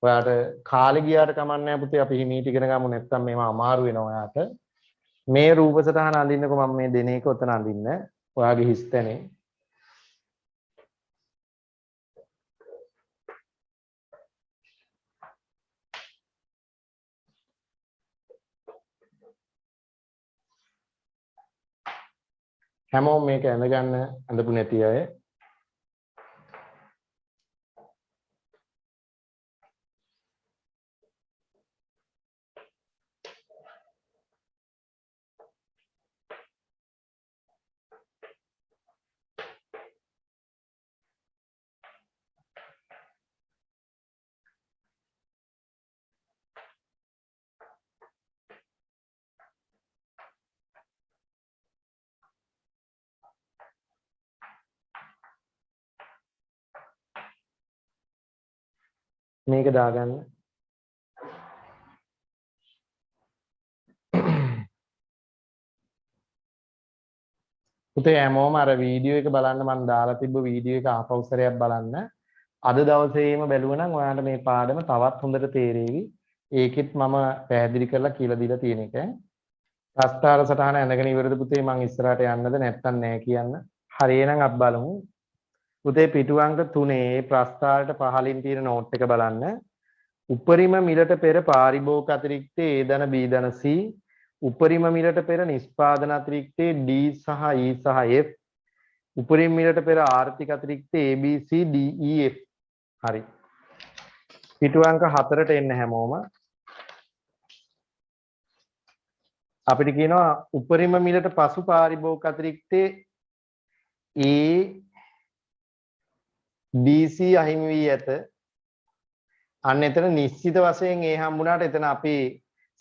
ඔයාට කාලේ ගියාට කමක් නැහැ පුතේ අපි හිමීට ඉගෙන ගමු නැත්තම් මේවා අමාරු වෙනවා ඔයාට. මේ රූප සටහන අඳින්නකො මම මේ දෙන එක ඔතන අඳින්න. ඔයාගේ හිස්තැනේ. හැමෝම මේක ඇඳගන්න අඳපු නැති අය. මේක දාගන්න. පුතේ හැමෝම අර වීඩියෝ එක බලන්න මම දාලා තිබ්බ වීඩියෝ එක ආපෞසරයක් බලන්න. අද දවසේම බැලුවා නම් ඔයාලට මේ පාඩම තවත් හොඳට තේරෙවි. ඒකෙත් මම පැහැදිලි කරලා කියලා දීලා තියෙන එක. ප්‍රස්තාර සටහන ඇඳගෙන ඉවරද පුතේ මම ඉස්සරහට යන්නද නැත්නම් නෑ කියන්න. හරි එහෙනම් අපි බලමු. පුතේ පිටු අංක 3 ප්‍රස්තාරයට පහලින් තියෙන නෝට් එක බලන්න. උපරිම මිලට පෙර පාරිභෝගික අතිරික්තයේ A ධන B ධන C උපරිම මිලට පෙර නිෂ්පාදන අතිරික්තයේ D සහ E සහ F උපරිම මිලට පෙර ආර්ථික අතිරික්තයේ A B C D E F. හරි. පිටු අංක 4ට එන්න හැමෝම. අපිට කියනවා උපරිම මිලට පසු පාරිභෝගික අතිරික්තයේ A B C අහිමි වී ඇත. අන්න එතන නිශ්චිත වශයෙන් ඒ හම්බුණාට එතන අපි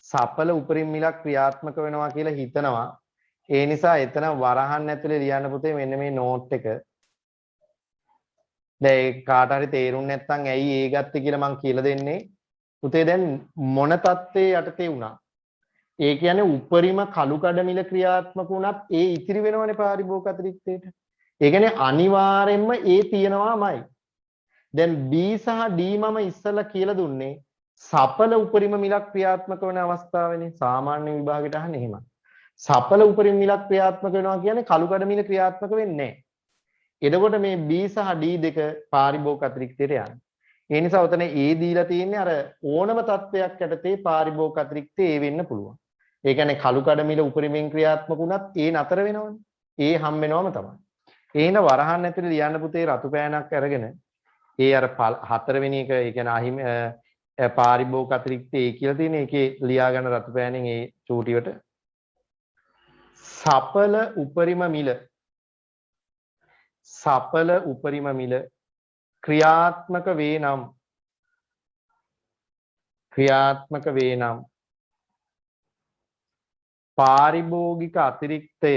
සඵල උපරිම මිලක් ක්‍රියාත්මක වෙනවා කියලා හිතනවා. ඒ නිසා එතන වරහන් ඇතුලේ ලියන්න පුතේ මෙන්න මේ නෝට් එක. දැන් ඒ කාට හරි තේරුම් නැත්නම් ඇයි ඒ ගත්තේ කියලා මම කියලා දෙන්නේ. පුතේ දැන් මොන தත්ත්වයේ යටතේ වුණා. ඒ කියන්නේ උපරිම කළු කඩ මිල ක්‍රියාත්මක වුණත් ඒ ඉතිරි වෙනවනේ පාරිභෝගික අතිරික්තයට. ඒ කියන්නේ අනිවාර්යෙන්ම ඒ තියෙනවාමයි. දැන් B සහ D මම ඉස්සෙල්ලා කියලා දුන්නේ සඵල උපරිම මිලක් ක්‍රියාත්මක වෙන අවස්ථාවනේ. සාමාන්‍ය විභාගයට අහන්නේ එහෙමයි. සඵල උපරිම මිලක් ක්‍රියාත්මක වෙනවා කියන්නේ කළු කඩ මිල ක්‍රියාත්මක වෙන්නේ නැහැ. එතකොට මේ B සහ D දෙක පාරිභෝගික අතිරික්තයට යන්නේ. ඒ නිසා උතන A දීලා තියෙන්නේ අර ඕනම තත්වයක් යටතේ පාරිභෝගික අතිරික්තය A වෙන්න පුළුවන්. ඒ කියන්නේ කළු කඩ මිල උපරිමයෙන් ක්‍රියාත්මක වුණත් A නතර වෙනවනේ. A හම් වෙනවම තමයි. එහෙනම් වරහන් ඇතුලේ ලියන්න පුතේ රතු පෑනක් අරගෙන ඒ අර හතරවෙනි එක ඒ කියන්නේ අහිමි පාරිභෝගික අතිරික්තය ඒ කියලා තියෙන එකේ ලියා ගන්න රතු පෑනෙන් ඒ චූටියට සඵල උපරිම මිල ක්‍රියාත්මක වේ නම් පාරිභෝගික අතිරික්තය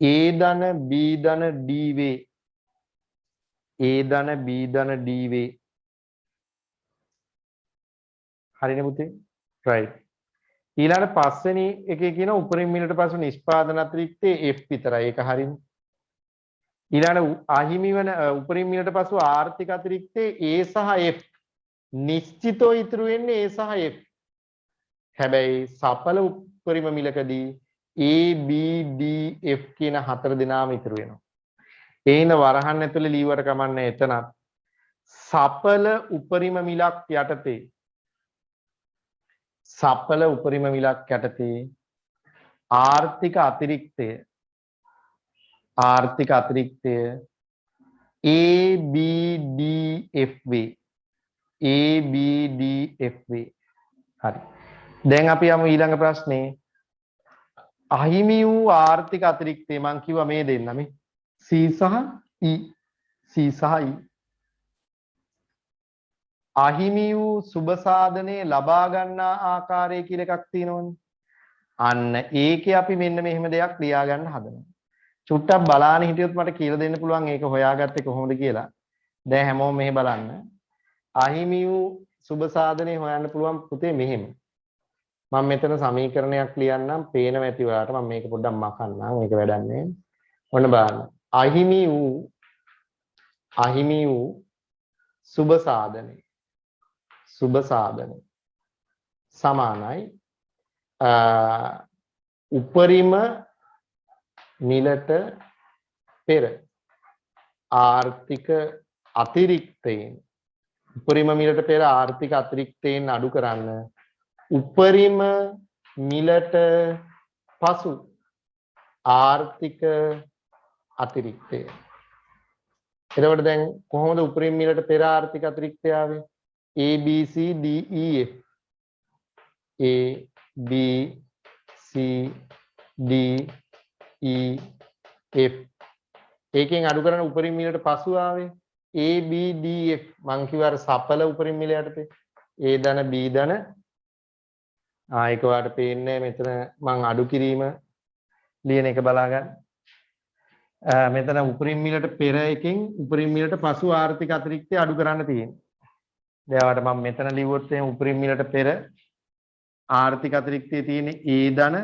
A ධන B ධන D වේ. A ධන B ධන D වේ. හරිනේ පුතේ? right. ඊළඟ පස්වෙනි එකේ කියන උපරිම මිලට පසු නිෂ්පාදන අතිරික්තයේ F විතරයි. ඒක හරිනේ. ඊළඟ අහිමි වෙන උපරිම මිලට පසු ආර්ථික අතිරික්තයේ A සහ F නිශ්චිතව ඉතුරු වෙන්නේ A සහ F. හැබැයි සඵල උපරිම මිලකදී A B D F කියන හතර දෙනාම ඉතුරු වෙනවා. ඒන වරහන් ඇතුලේ ලීවට කමන්නේ එතනත් සඵල උපරිම මිලක් යටතේ ආර්ථික අතිරික්තය A B D F වේ. A B D F වේ. හරි. දැන් අපි යමු ඊළඟ ප්‍රශ්නේ. අහිමි වූ ආර්ථික අතිරික්තය මං කිව්වා මේ දෙන්න මේ C සහ ඊ C සහ E. අහිමි වූ සුබ සාධනේ ලබා ගන්නා ආකාරය කියලා එකක් තියෙනවනේ. අන්න ඒකේ අපි මෙන්න මෙහෙම දෙයක් ලියා ගන්න හදනවා. චුට්ටක් බලාන හිටියොත් මට කියලා දෙන්න පුළුවන් ඒක හොයාගත්තේ කොහොමද කියලා. දැන් හැමෝම මෙහෙ බලන්න. අහිමි වූ සුබ සාධනේ හොයන්න පුළුවන් පුතේ මෙහෙම. මම මෙතන සමීකරණයක් ලියන්නම් පේනවා ඇති ඔයාලට. මම මේක පොඩ්ඩක් මකන්නම්. මේක වැඩන්නේ. ඔන්න බලන්න. අහිමි වූ සුබ සාධනේ සමානයි උපරිම මිලට පෙර ආර්ථික අතිරික්තයෙන් උපරිම මිලට පෙර ආර්ථික අතිරික්තයෙන් අඩු කරන්න උපරිම මිලට පසු ආර්ථික අතිරික්තය. එතකොට දැන් කොහොමද උපරිම මිලට පෙර ආර්ථික අතිරික්තය ආවේ? A B C D E F A B C D E F ඒකෙන් අඩු කරන උපරිම මිලට පසු ආවේ A B D F මං කිව්වා අර සපල උපරිම මිල යටතේ A ධන B ධන ඒක ඔයාලට පේන්නේ මෙතන මං අඩු කිරීම ලියන එක බලා ගන්න. මෙතන උපරිම මිලට පෙර එකෙන් උපරිම මිලට පසු ආර්ථික අතිරික්තය අඩු කරන්න තියෙනවා. දැන් මම මෙතන ලිව්වොත් එහෙනම් උපරිම මිලට පෙර ආර්ථික අතිරික්තයේ තියෙන A ධන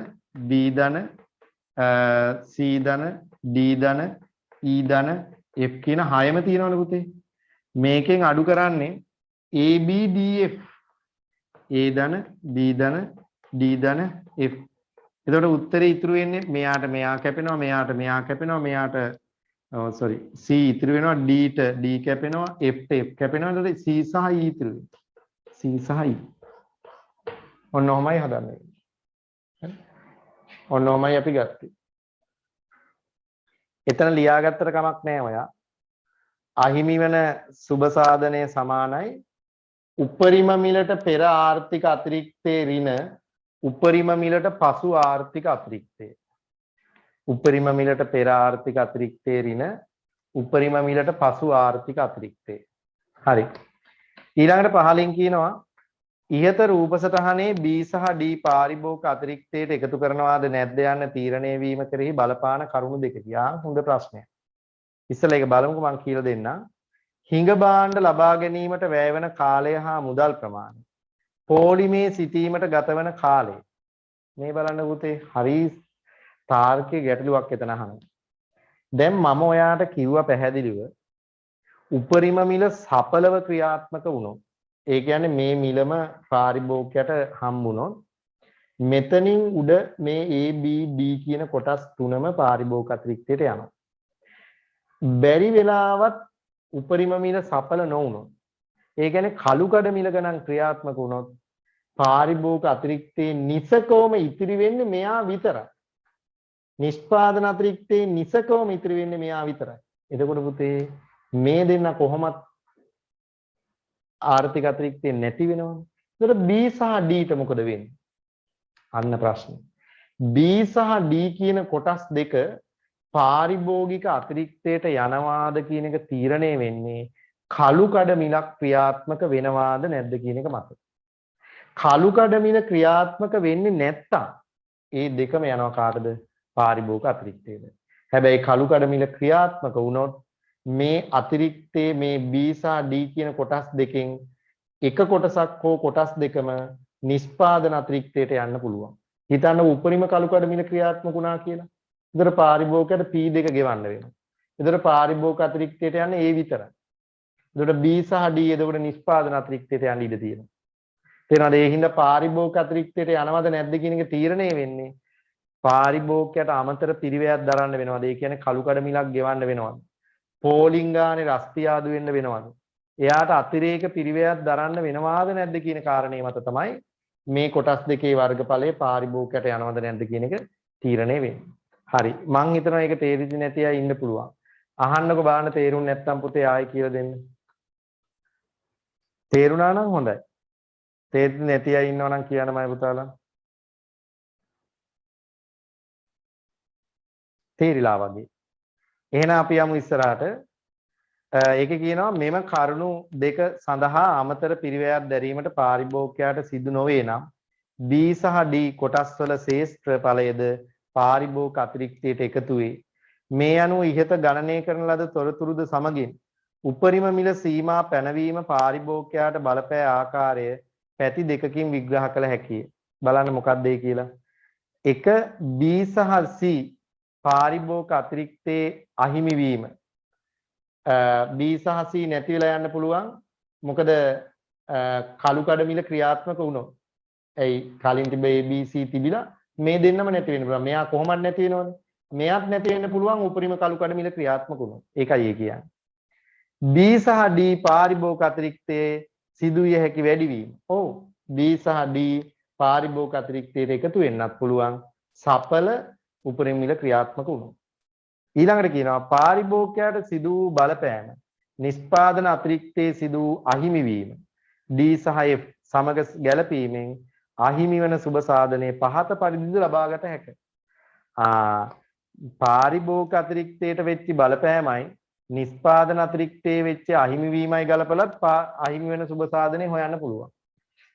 B ධන C ධන D ධන E ධන F කියන හයම තියෙනවනේ පුතේ. මේකෙන් අඩු කරන්නේ A B D F A ධන B ධන D ධන F. එතකොට උත්තරේ ඉතුරු වෙන්නේ මෙයාට මෙයා කැපෙනවා මෙයාට මෙයා කැපෙනවා මෙයාට sorry C ඉතුරු වෙනවා D ට D කැපෙනවා F ට F කැපෙනවා. එතකොට C සහ E ඉතුරු වෙනවා. C සහ E. ඔන්න ඔහමයි හදන්නේ. ඔන්න ඔහමයි අපි ගත්තේ. එතන ලියාගත්තට කමක් නැහැ ඔයා. අහිමි වෙන සුබ සාධනයේ සමානයි උපරිම මිලට පෙර ආර්ථික අතිරික්තේ ඍණ උපරිම මිලට පසු ආර්ථික අතිරික්තේ. උපරිම මිලට පෙර ආර්ථික අතිරික්තේ ඍණ උපරිම මිලට පසු ආර්ථික අතිරික්තේ. හරි. ඊළඟට පහලින් කියනවා ඉහත රූප සටහනේ B සහ D පාරිභෝගික අතිරික්තයට එකතු කරනවාද නැද්ද යන්න තීරණය වීම කෙරෙහි බලපාන කරුණු දෙකකි. හොඳ ප්‍රශ්නයක්. ඉස්සෙල්ලා ඒක බලමුකෝ මම කියලා දෙන්නම්. හිඟ භාණ්ඩ ලබා ගැනීමට වැය වෙන කාලය හා මුදල් ප්‍රමාණය. පොලිමේ සිටීමට ගත වන කාලය. මේ බලන්න පුතේ හරි තාර්කික ගැටලුවක් එතන අහනවා. දැන් මම ඔයාට කිව්වා පැහැදිලිව උපරිම මිල සඵලව ක්‍රියාත්මක වුණොත් ඒ කියන්නේ මේ මිලම පාරිභෝගිකයට හම්බුනොත් මෙතනින් උඩ මේ A B D කියන කොටස් තුනම පාරිභෝගික අතිරික්තයට යනවා. බැරි වෙලාවත් උපරිම මිල සඵල නොවුනොත් ඒ කියන්නේ කළු කඩ මිල ගණන් ක්‍රියාත්මක වුණොත් පාරිභෝගික අතිරික්තයේ නිසකවම ඉතිරි වෙන්නේ මෙයා විතරයි. නිෂ්පාදන අතිරික්තයේ නිසකවම ඉතිරි වෙන්නේ මෙයා විතරයි. එතකොට පුතේ මේ දෙන්න කොහොමත් ආර්ථික අතිරික්තය නැති වෙනවනේ. ඒතර B සහ D ට මොකද වෙන්නේ? අන්න ප්‍රශ්නේ. B සහ D කියන කොටස් දෙක පාරිභෝගික අතිරික්තයට යනවාද කියන එක තීරණය වෙන්නේ කළු කඩ මිලක් ක්‍රියාත්මක වෙනවාද නැද්ද කියන එක මත. කළු කඩ මිල ක්‍රියාත්මක වෙන්නේ නැත්තම් ඒ දෙකම යනවා කාටද? පාරිභෝගික අතිරික්තයට. හැබැයි කළු කඩ මිල ක්‍රියාත්මක වුණොත් මේ අතිරික්තයේ මේ B සහ D කියන කොටස් දෙකෙන් එක කොටසක් හෝ කොටස් දෙකම නිෂ්පාදන අතිරික්තයට යන්න පුළුවන්. හිතන්න උපරිම කළු කඩ මිල ක්‍රියාත්මක වුණා කියලා. ඒතර පාරිභෝගිකයට P2 ගෙවන්න වෙනවා. ඒතර පාරිභෝගික අතිරික්තයට යන්නේ ඒ විතරයි. ඒතර B සහ D එතකොට නිෂ්පාදන අතිරික්තයට යන්න ඉඩ තියෙනවා. තේරෙනවද? ඒ හින්දා පාරිභෝගික අතිරික්තයට යනවද නැද්ද කියන එක තීරණය වෙන්නේ පාරිභෝගිකයට අමතර පිරිවැයක් දරන්න වෙනවද? ඒ කියන්නේ කළු කඩ මිලක් ගෙවන්න වෙනවද? පෝලිංගානේ රස්තියාදු වෙන්න වෙනවද? එයාට අතිරේක පිරිවැයක් දරන්න වෙනවාද නැද්ද කියන කාරණේ මත තමයි මේ කොටස් දෙකේ වර්ගඵලයේ පාරිභෝගිකයට යනවද නැද්ද කියන එක තීරණය වෙන්නේ. හරි. මං හිතනවා ඒක තේරිදි නැති අය ඉන්න පුළුවන්. අහන්නකෝ බලන්න තේරුම් නැත්නම් පුතේ ආයෙ කියලා දෙන්න. තේරුණා නම් හොඳයි. තේරිදි නැති අය ඉන්නවා නම් කියන්නමයි පුතාලා. තේරිලා වගේ. එහෙනම් අපි යමු ඉස්සරහට. ඒකේ කියනවා මෙම කරුණු දෙක සඳහා අමතර පිරිවැයක් දැරීමට පාරිභෝගිකයාට සිදු නොවේ නම් B සහ D කොටස්වල ශේෂ්ත්‍ර ඵලයේද පාරිභෝගික අතිරික්තයට එකතු වේ. මේ අනුව ඉහත ගණනය කරන ලද තොරතුරුද සමගින් උපරිම මිල සීමා පැනවීම පාරිභෝගිකයාට බලපෑ ආකාරය පැති දෙකකින් විග්‍රහ කළ හැකිය. බලන්න මොකක්ද ඒ කියලා. එක B සහ C පාරිභෝගික අතිරික්තයේ අහිමි වීම. B සහ C නැති වෙලා යන්න පුළුවන්. මොකද කළු කඩ මිල ක්‍රියාත්මක වුණොත්. ඇයි කලින් තිබේ A B C තිබිලා මේ දෙන්නම නැති වෙන්න පුළුවන්. මෙයා කොහොමද නැති වෙනවනේ? මෙයාත් නැති වෙන්න පුළුවන් උපරිම කළු කඩ මිල ක්‍රියාත්මක වුණොත්. ඒකයි ඒ කියන්නේ. B සහ D පාරිභෝගික අතිරික්තයේ සිදුවිය හැකි වැඩිවීම. ඔව් B සහ D පාරිභෝගික අතිරික්තයට එකතු වෙන්නත් පුළුවන්. සඵල උපරිම මිල ක්‍රියාත්මක වුණොත්. ඊළඟට කියනවා පාරිභෝගිකයාට සිදු වූ බලපෑම නිෂ්පාදන අතිරික්තයේ සිදු වූ අහිමි වීම D සහ F සමග ගැළපීමෙන් අහිමි වන සුබ සාධනයේ පහත පරිදිද ලබාගත හැකිය. පාරිභෝගික අතිරික්තයට වෙච්ච බලපෑමයි නිෂ්පාදන අතිරික්තයේ වෙච්ච අහිමි වීමයි ගලපලත් අහිමි වෙන සුබ සාධනේ හොයන්න පුළුවන්.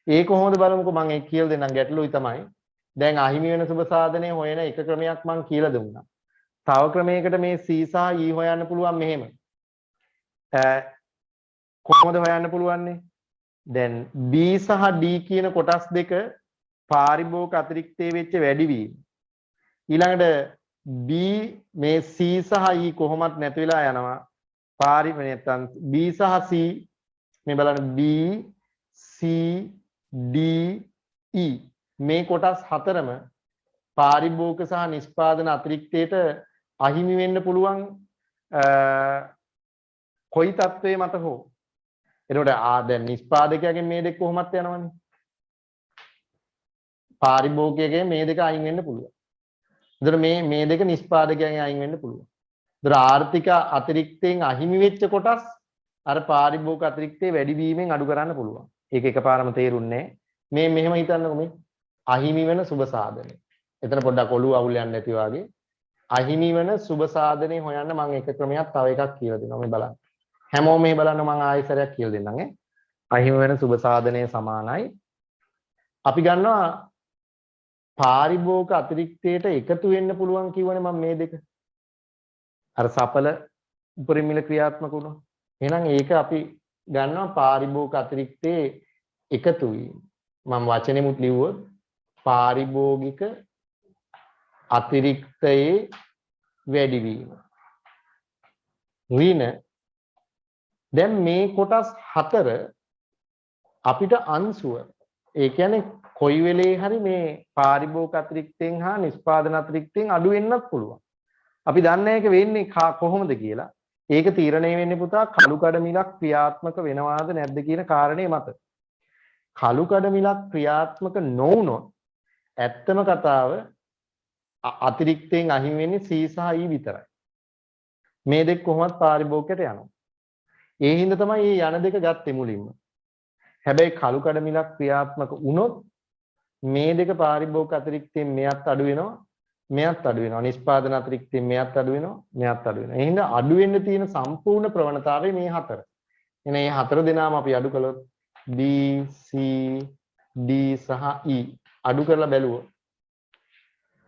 ඒ කොහොමද බලමුකෝ මම ඒක කියලා දෙන්නම් ගැටලුයි තමයි. දැන් අහිමි වෙන සුබ සාධනේ හොයන එක ක්‍රමයක් මම කියලා දුන්නා. තව ක්‍රමයකට මේ C සහ E හොයන්න පුළුවන් මෙහෙම. කොහොමද හොයන්න පුළුවන්නේ? දැන් B සහ D කියන කොටස් දෙක පාරිභෝගික අතිරික්තයේ වෙච්ච වැඩිවීම. ඊළඟට B මේ C සහ E කොහොමත් නැති වෙලා යනවා. නැත්නම් B සහ C මේ බලන්න B C D E මේ කොටස් හතරම පාරිභෝගික සහ නිෂ්පාදන අතිරික්තයට අහිමි වෙන්න පුළුවන් කොයි තත්ත්වයේ මත හෝ. එතකොට දැන් නිෂ්පාදකයාගෙන් මේ දෙක කොහොමත් යනවනේ. පාරිභෝගිකයාගෙන් මේ දෙක අයින් වෙන්න පුළුවන්. එතකොට මේ දෙක නිෂ්පාදකයාගෙන් අයින් වෙන්න පුළුවන්. එතකොට ආර්ථික අතිරික්තයෙන් අහිමි වෙච්ච කොටස් අර පාරිභෝගික අතිරික්තයේ වැඩි වීමෙන් අඩු කරන්න පුළුවන්. ඒක එකපාරම තේරුන්නේ නැහැ. මෙහෙම හිතන්නකෝ මේ අහිමි වෙන සුබ සාධනය. එතන පොඩ්ඩක් ඔළුව අවුල් යන්නේ නැති වගේ අහිමි වෙන සුබ සාධනේ හොයන්න මම එක ක්‍රමයක් තව එකක් කියලා දෙනවා මේ බලන්න. හැමෝම මේ බලන්න මම ආයෙසරයක් කියලා දෙන්නම් ඈ. අහිමි වෙන සුබ සාධනය සමානයි. අපි ගන්නවා පාරිභෝගික අතිරික්තයට එකතු වෙන්න පුළුවන් කියවනේ මම මේ දෙක. අර සඵල උපරිම මිල ක්‍රියාත්මක වුණා. එහෙනම් ඒක අපි ගන්නවා පාරිභෝගික අතිරික්තයේ එකතු වීම. මම වචනෙමුත් ලිව්වොත් පාරිභෝගික අතිරික්තයේ වැඩිවීම. ඍණ දැන් මේ කොටස් හතර අපිට අංශුව ඒ කියන්නේ කොයි වෙලේ හරි මේ පාරිභෝගික අතිරික්තයෙන් හා නිෂ්පාදන අතිරික්තයෙන් අඩු වෙන්නත් පුළුවන්. අපි දන්නේ ඒක වෙන්නේ කොහොමද කියලා. ඒක තීරණය වෙන්නේ පුතා කළු කඩ මිලක් ක්‍රියාත්මක වෙනවාද නැද්ද කියන කාරණේ මත. කළු කඩ මිලක් ක්‍රියාත්මක නොවුනොත් ඇත්තම කතාව අතිරික්තයෙන් අහිමි වෙන්නේ C සහ E විතරයි. මේ දෙක කොහොමවත් පාරිභෝගිකයට යනවා. ඒ හින්දා තමයි මේ යන දෙක ගත්තේ මුලින්ම. හැබැයි කළු කඩ මිලක් ක්‍රියාත්මක වුණොත් මේ දෙක පාරිභෝගික අතිරික්තයෙන් මෙයත් අඩු වෙනවා, මෙයත් අඩු වෙනවා. නිෂ්පාදන අතිරික්තයෙන් මෙයත් අඩු වෙනවා, මෙයත් අඩු වෙනවා. ඒ හින්දා අඩු වෙන්න තියෙන සම්පූර්ණ ප්‍රවණතාවය මේ හතර. එනේ මේ හතර දෙනාම අපි අඩු කළොත් B C D සහ E අඩු කරලා බැලුවොත්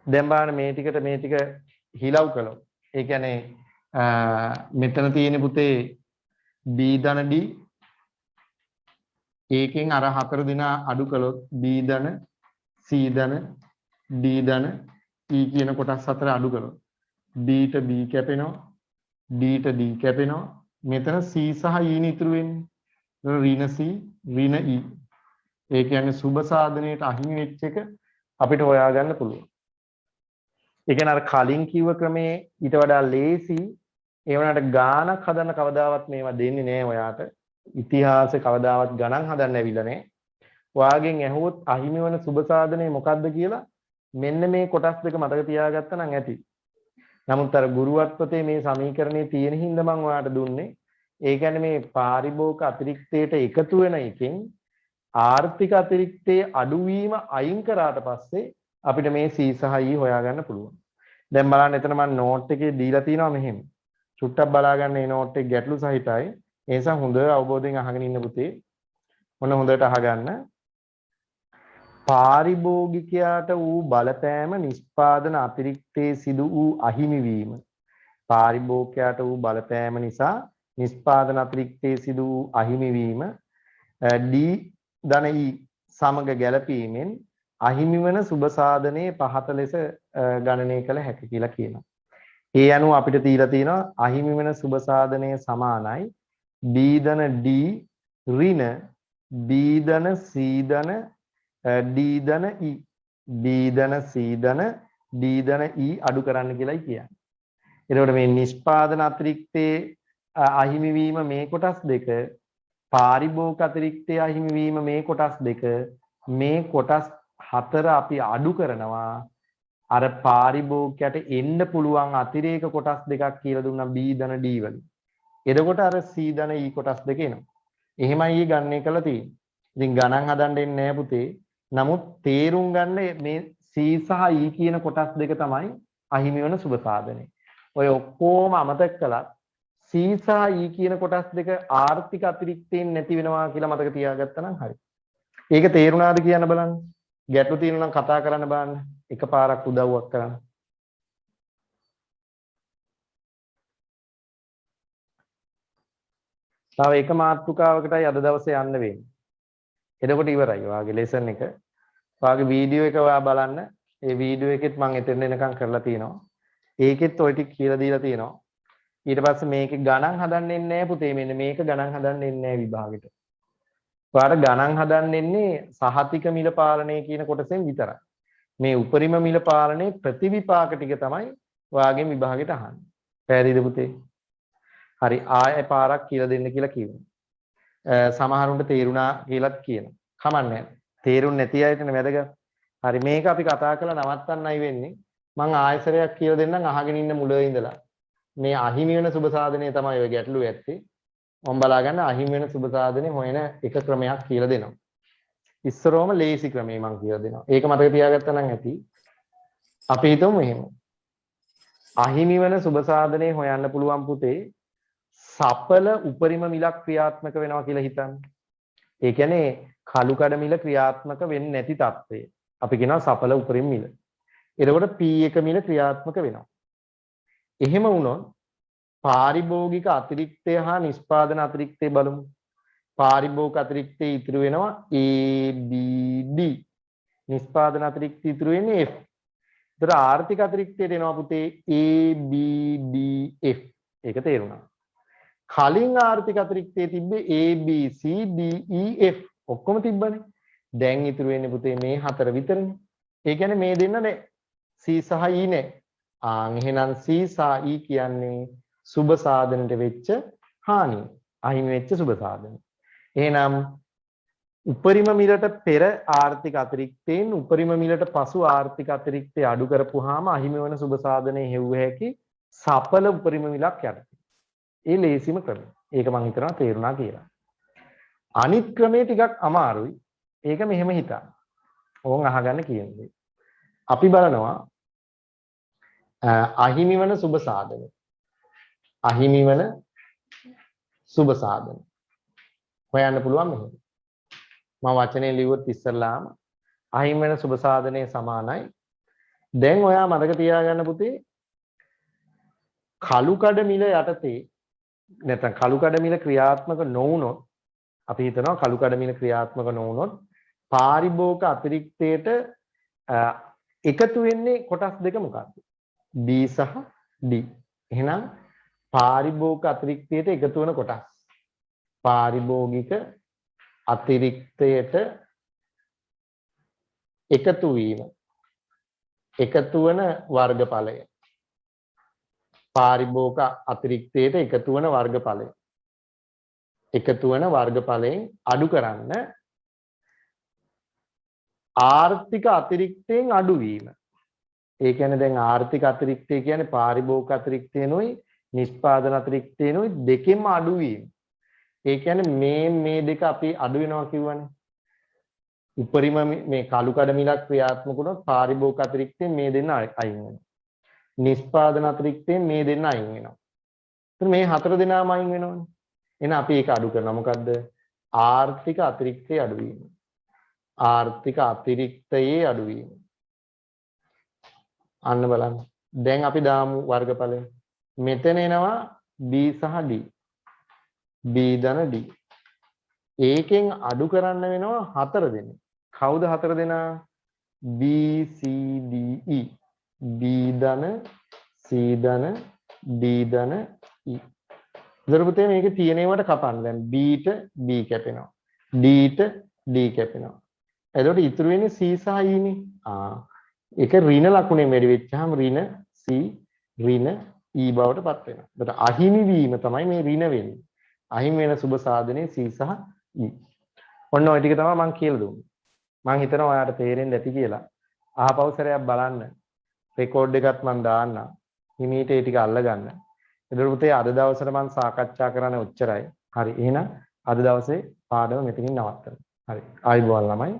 දැන් බලන්න මේ ටික හිලව් කළොත් ඒ කියන්නේ මෙතන තියෙන පුතේ B ධන D ඒකෙන් අර හතර දෙනා අඩු කළොත් B ධන C ධන D ධන E කියන කොටස් හතර අඩු කළොත් B ට B කැපෙනවා D ට D කැපෙනවා මෙතන C සහ E නේ ඉතුරු වෙන්නේ ඍණ C ඍණ E ඒ කියන්නේ සුබ සාධනයට අහිමි වෙච්ච එක අපිට හොයාගන්න පුළුවන්. ඒ කියන්නේ අර කලින් කිව්ව ක්‍රමේ ඊට වඩා ලේසි. ඒ වුණාට ගානක් හදන්න කවදාවත් මේවා දෙන්නේ නැහැ ඔයාට. ඉතිහාසෙ කවදාවත් ගණන් හදන්න ඇවිල්ලා නැහැ. ඔයාගෙන් ඇහුවොත් අහිමි වෙන සුබ සාධනේ මොකද්ද කියලා මෙන්න මේ කොටස් දෙක මතක තියාගත්තා නම් ඇති. නමුත් අර ගුරුවත්පතේ මේ සමීකරණේ තියෙන හින්දා මම ඔයාට දුන්නේ. ඒ කියන්නේ මේ පාරිභෝගික අතිරික්තයට එකතු වෙන එකෙන් ආර්ථික අතිරික්තයේ අඩුවීම අයින් කරාට පස්සේ අපිට මේ C සහ E හොයාගන්න පුළුවන්. දැන් බලන්න එතන මම නෝට් එකේ දීලා තියෙනවා මෙහෙම. චුට්ටක් බලා ගන්න මේ නෝට් එක ගැටලු සහිතයි. ඒ නිසා හොඳ අවබෝධයෙන් අහගෙන ඉන්න පුතේ. මොන හොඳට අහගන්න. පාරිභෝගිකයාට වූ බලපෑම නිෂ්පාදන අතිරික්තයේ සිදු වූ අහිමි වීම. පාරිභෝගිකයාට වූ බලපෑම නිසා නිෂ්පාදන අතිරික්තයේ සිදු වූ අහිමි වීම D ධන E සමග ගැලපීමෙන් අහිමි වන සුබ සාධනයේ පහත ලෙස ගණනය කළ හැකි කියලා කියනවා. ඒ අනුව අපිට දීලා තියෙනවා අහිමි වෙන සුබ සාධනය සමානයි B ධන D ඍණ B ධන C ධන D ධන E B ධන C ධන D ධන E අඩු කරන්න කියලායි කියන්නේ. එතකොට මේ නිෂ්පාදන අතිරික්තයේ අහිමි වීම මේ කොටස් දෙක පාරිභෝගික අතිරික්තයේ අහිමි වීම මේ කොටස් දෙක මේ කොටස් හතර අපි අඩු කරනවා අර පාරිභෝගිකයට එන්න පුළුවන් අතිරේක කොටස් දෙකක් කියලා දුන්නා B ධන D වලින්. එතකොට අර C ධන E කොටස් දෙක එනවා. එහෙමයි ගණනය කළා තියෙන්නේ. ඉතින් ගණන් හදන්න එන්නේ නැහැ පුතේ. නමුත් තේරුම් ගන්න මේ C සහ E කියන කොටස් දෙක තමයි අහිමි වෙන සුබ සාධනේ. ඔය ඔක්කොම අමතක කළා C සහ E කියන කොටස් දෙක ආර්ථික අතිරික්තයෙන් නැති වෙනවා කියලා මතක තියාගත්තා නම් හරි. ඒක තේරුණාද කියන්න බලන්න. ගැටලු තියෙනවා නම් කතා කරන්න බලන්න. එකපාරක් උදව්වක් කරන්න. තව එක මාතෘකාවකටයි අද දවසේ යන්න වෙන්නේ. එතකොට ඉවරයි ඔයාගේ ලෙසන් එක. ඔයාගේ වීඩියෝ එක ඔයා බලන්න. ඒ වීඩියෝ එකෙත් මම එතන එනකම් කරලා තියෙනවා. ඒකෙත් ඔය ටික කියලා දීලා තියෙනවා. ඊට පස්සේ මේකේ ගණන් හදන්න එන්නේ නැහැ පුතේ. මෙන්න මේක ගණන් හදන්න එන්නේ නැහැ විභාගෙට. ඔයාලට ගණන් හදන්න එන්නේ සහතික මිල පාලනය කියන කොටසෙන් විතරයි. මේ උපරිම මිල පාලනයේ ප්‍රතිවිපාක ටික තමයි ඔයාගේ විභාගෙට අහන්නේ. පැහැදිලිද පුතේ? හරි ආයෙ පාරක් කියලා දෙන්න කියලා කිව්වා. සමහරුන්ට තේරුණා කියලාත් කියනවා. කමන්නේ. තේරුන්නේ නැති අයටනේ වැදගත්. හරි මේක අපි කතා කරලා නවත්තන්නයි වෙන්නේ. මම ආයෙසරයක් කියලා දෙන්නම් අහගෙන ඉන්න මුල ඉඳලා. මේ අහිමි වෙන සුබ සාධනය තමයි ඔය ගැටලුව ඇත්තේ. මම බලා ගන්න අහිමි වෙන සුබ සාධනේ හොයන එක ක්‍රමයක් කියලා දෙනවා. ඉස්සරෝම ලේසි ක්‍රමේ මම කියලා දෙනවා. ඒක මතක තියාගත්තා නම් ඇති. අපි හිතමු මෙහෙම. අහිමි වෙන සුබ සාධනේ හොයන්න පුළුවන් පුතේ සපල උපරිම මිලක් ක්‍රියාත්මක වෙනවා කියලා හිතන්න. ඒ කියන්නේ කළු කඩ මිල ක්‍රියාත්මක වෙන්නේ නැති තත්ත්වය. අපි කියනවා සපල උපරිම මිල. එතකොට P1 මිල ක්‍රියාත්මක වෙනවා. එහෙම වුණොත් පාරිභෝගික අතිරික්තය හා නිෂ්පාදන අතිරික්තය බලමු. පාරිභෝගික අතිරික්තය ඉතුරු වෙනවා ABD. නිෂ්පාදන අතිරික්තය ඉතුරු වෙන්නේ F. ඒතර ආර්ථික අතිරික්තයට එනවා පුතේ ABDF. ඒක තේරුණා. කලින් ආර්ථික අතිරික්තයේ තිබ්බේ ABCDEF ඔක්කොම තිබ්බනේ. දැන් ඉතුරු වෙන්නේ පුතේ මේ හතර විතරනේ. ඒ කියන්නේ මේ දෙන්න නෑ. C සහ E නෑ. එහෙනම් C සහ E කියන්නේ සුබ සාධනට වෙච්ච හානිය. අහිමි වෙච්ච සුබ සාධන. එහෙනම් උපරිම මිලට පෙර ආර්ථික අතිරික්තයෙන් උපරිම මිලට පසු ආර්ථික අතිරික්තය අඩු කරපුවාම අහිමි වෙන සුබ සාධනයේ හෙව්ව හැකි සපල උපරිම මිලක් යටතේ. ඒ ලේසිම ක්‍රමය. ඒක මම හිතනවා තේරුණා කියලා. අනිත් ක්‍රමේ ටිකක් අමාරුයි. ඒක මෙහෙම හිතන්න. ඕන් අහගන්න කියන්නේ. අපි බලනවා අහිමි වන සුබ සාධන. අහිමි වන සුබ සාධන. හොයන්න පුළුවන් මෙහෙම. මම වචනේ ලියුවොත් ඉස්සල්ලාම අහිමි වෙන සුබ සාධනයේ සමානයි. දැන් ඔයා මතක තියාගන්න පුතේ කළු කඩ මිල යටතේ නැත්නම් කළු කඩ මිල ක්‍රියාත්මක නොවුනොත් අපි හිතනවා කළු කඩ මිල ක්‍රියාත්මක නොවුනොත් පාරිභෝගික අතිරික්තයට එකතු වෙන්නේ කොටස් දෙක මොකක්ද? B සහ D. එහෙනම් පාරිභෝගික අතිරික්තයට එකතු වෙන කොටස් පාරිභෝගික අතිරික්තයට එකතු වීම එකතු වන වර්ගඵලය පාරිභෝගික අතිරික්තයට එකතු වන වර්ගඵලය එකතු වන වර්ගඵලයෙන් අඩු කරන්න ආර්ථික අතිරික්තයෙන් අඩු වීම. ඒ කියන්නේ දැන් ආර්ථික අතිරික්තය කියන්නේ පාරිභෝගික අතිරික්තයනොයි නිෂ්පාදන අතිරික්තයනොයි දෙකෙන්ම අඩු වීම. ඒ කියන්නේ මේ දෙක අපි අඩු වෙනවා කියවනේ. උපරිම මේ කළු කඩ මිලක් ක්‍රියාත්මක වුණොත් පාරිභෝගික අතිරික්තයෙන් මේ දෙන්න අයින් වෙනවා. නිෂ්පාදන අතිරික්තයෙන් මේ දෙන්න අයින් වෙනවා. එතන මේ හතර දෙනාම අයින් වෙනවනේ. එහෙනම් අපි ඒක අඩු කරනවා. මොකද්ද? ආර්ථික අතිරික්තයේ අඩුවීම. ආර්ථික අතිරික්තයේ අඩුවීම. අන්න බලන්න. දැන් අපි දාමු වර්ගඵලය. මෙතන එනවා B සහ D. B ධන D. ඒකෙන් අඩු කරන්න වෙනවා හතර දෙනෙක්. කවුද හතර දෙනා? B C D E. B ධන C ධන D ධන E. දරුපතේ මේකේ තියෙනවට කපන්න. දැන් B ට B කැපෙනවා. D ට D කැපෙනවා. එතකොට ඉතුරු වෙන්නේ C සහ E නේ. ඒක ඍණ ලකුණෙන් වැඩි වෙච්චාම ඍණ C ඍණ E බවට පත් වෙනවා. එතකොට අහිමි වීම තමයි මේ ඍණ වෙන්නේ. අහිමි වෙන සුබ සාධනයේ C සහ E. ඔන්න ඔය ටික තමයි මම කියලා දුන්නේ. මම හිතනවා ඔයාලට තේරෙන්න ඇති කියලා. අහපව් සැරයක් බලන්න. රෙකෝඩ් එකත් මම දාන්නම්. හිමීට ඒ ටික අල්ලගන්න. එතකොට පුතේ අද දවසට මම සාකච්ඡා කරන්නේ ඔච්චරයි. හරි. එහෙනම් අද දවසේ පාඩම මෙතනින් නවත්තමු. හරි. ආයුබෝවන් ළමයි.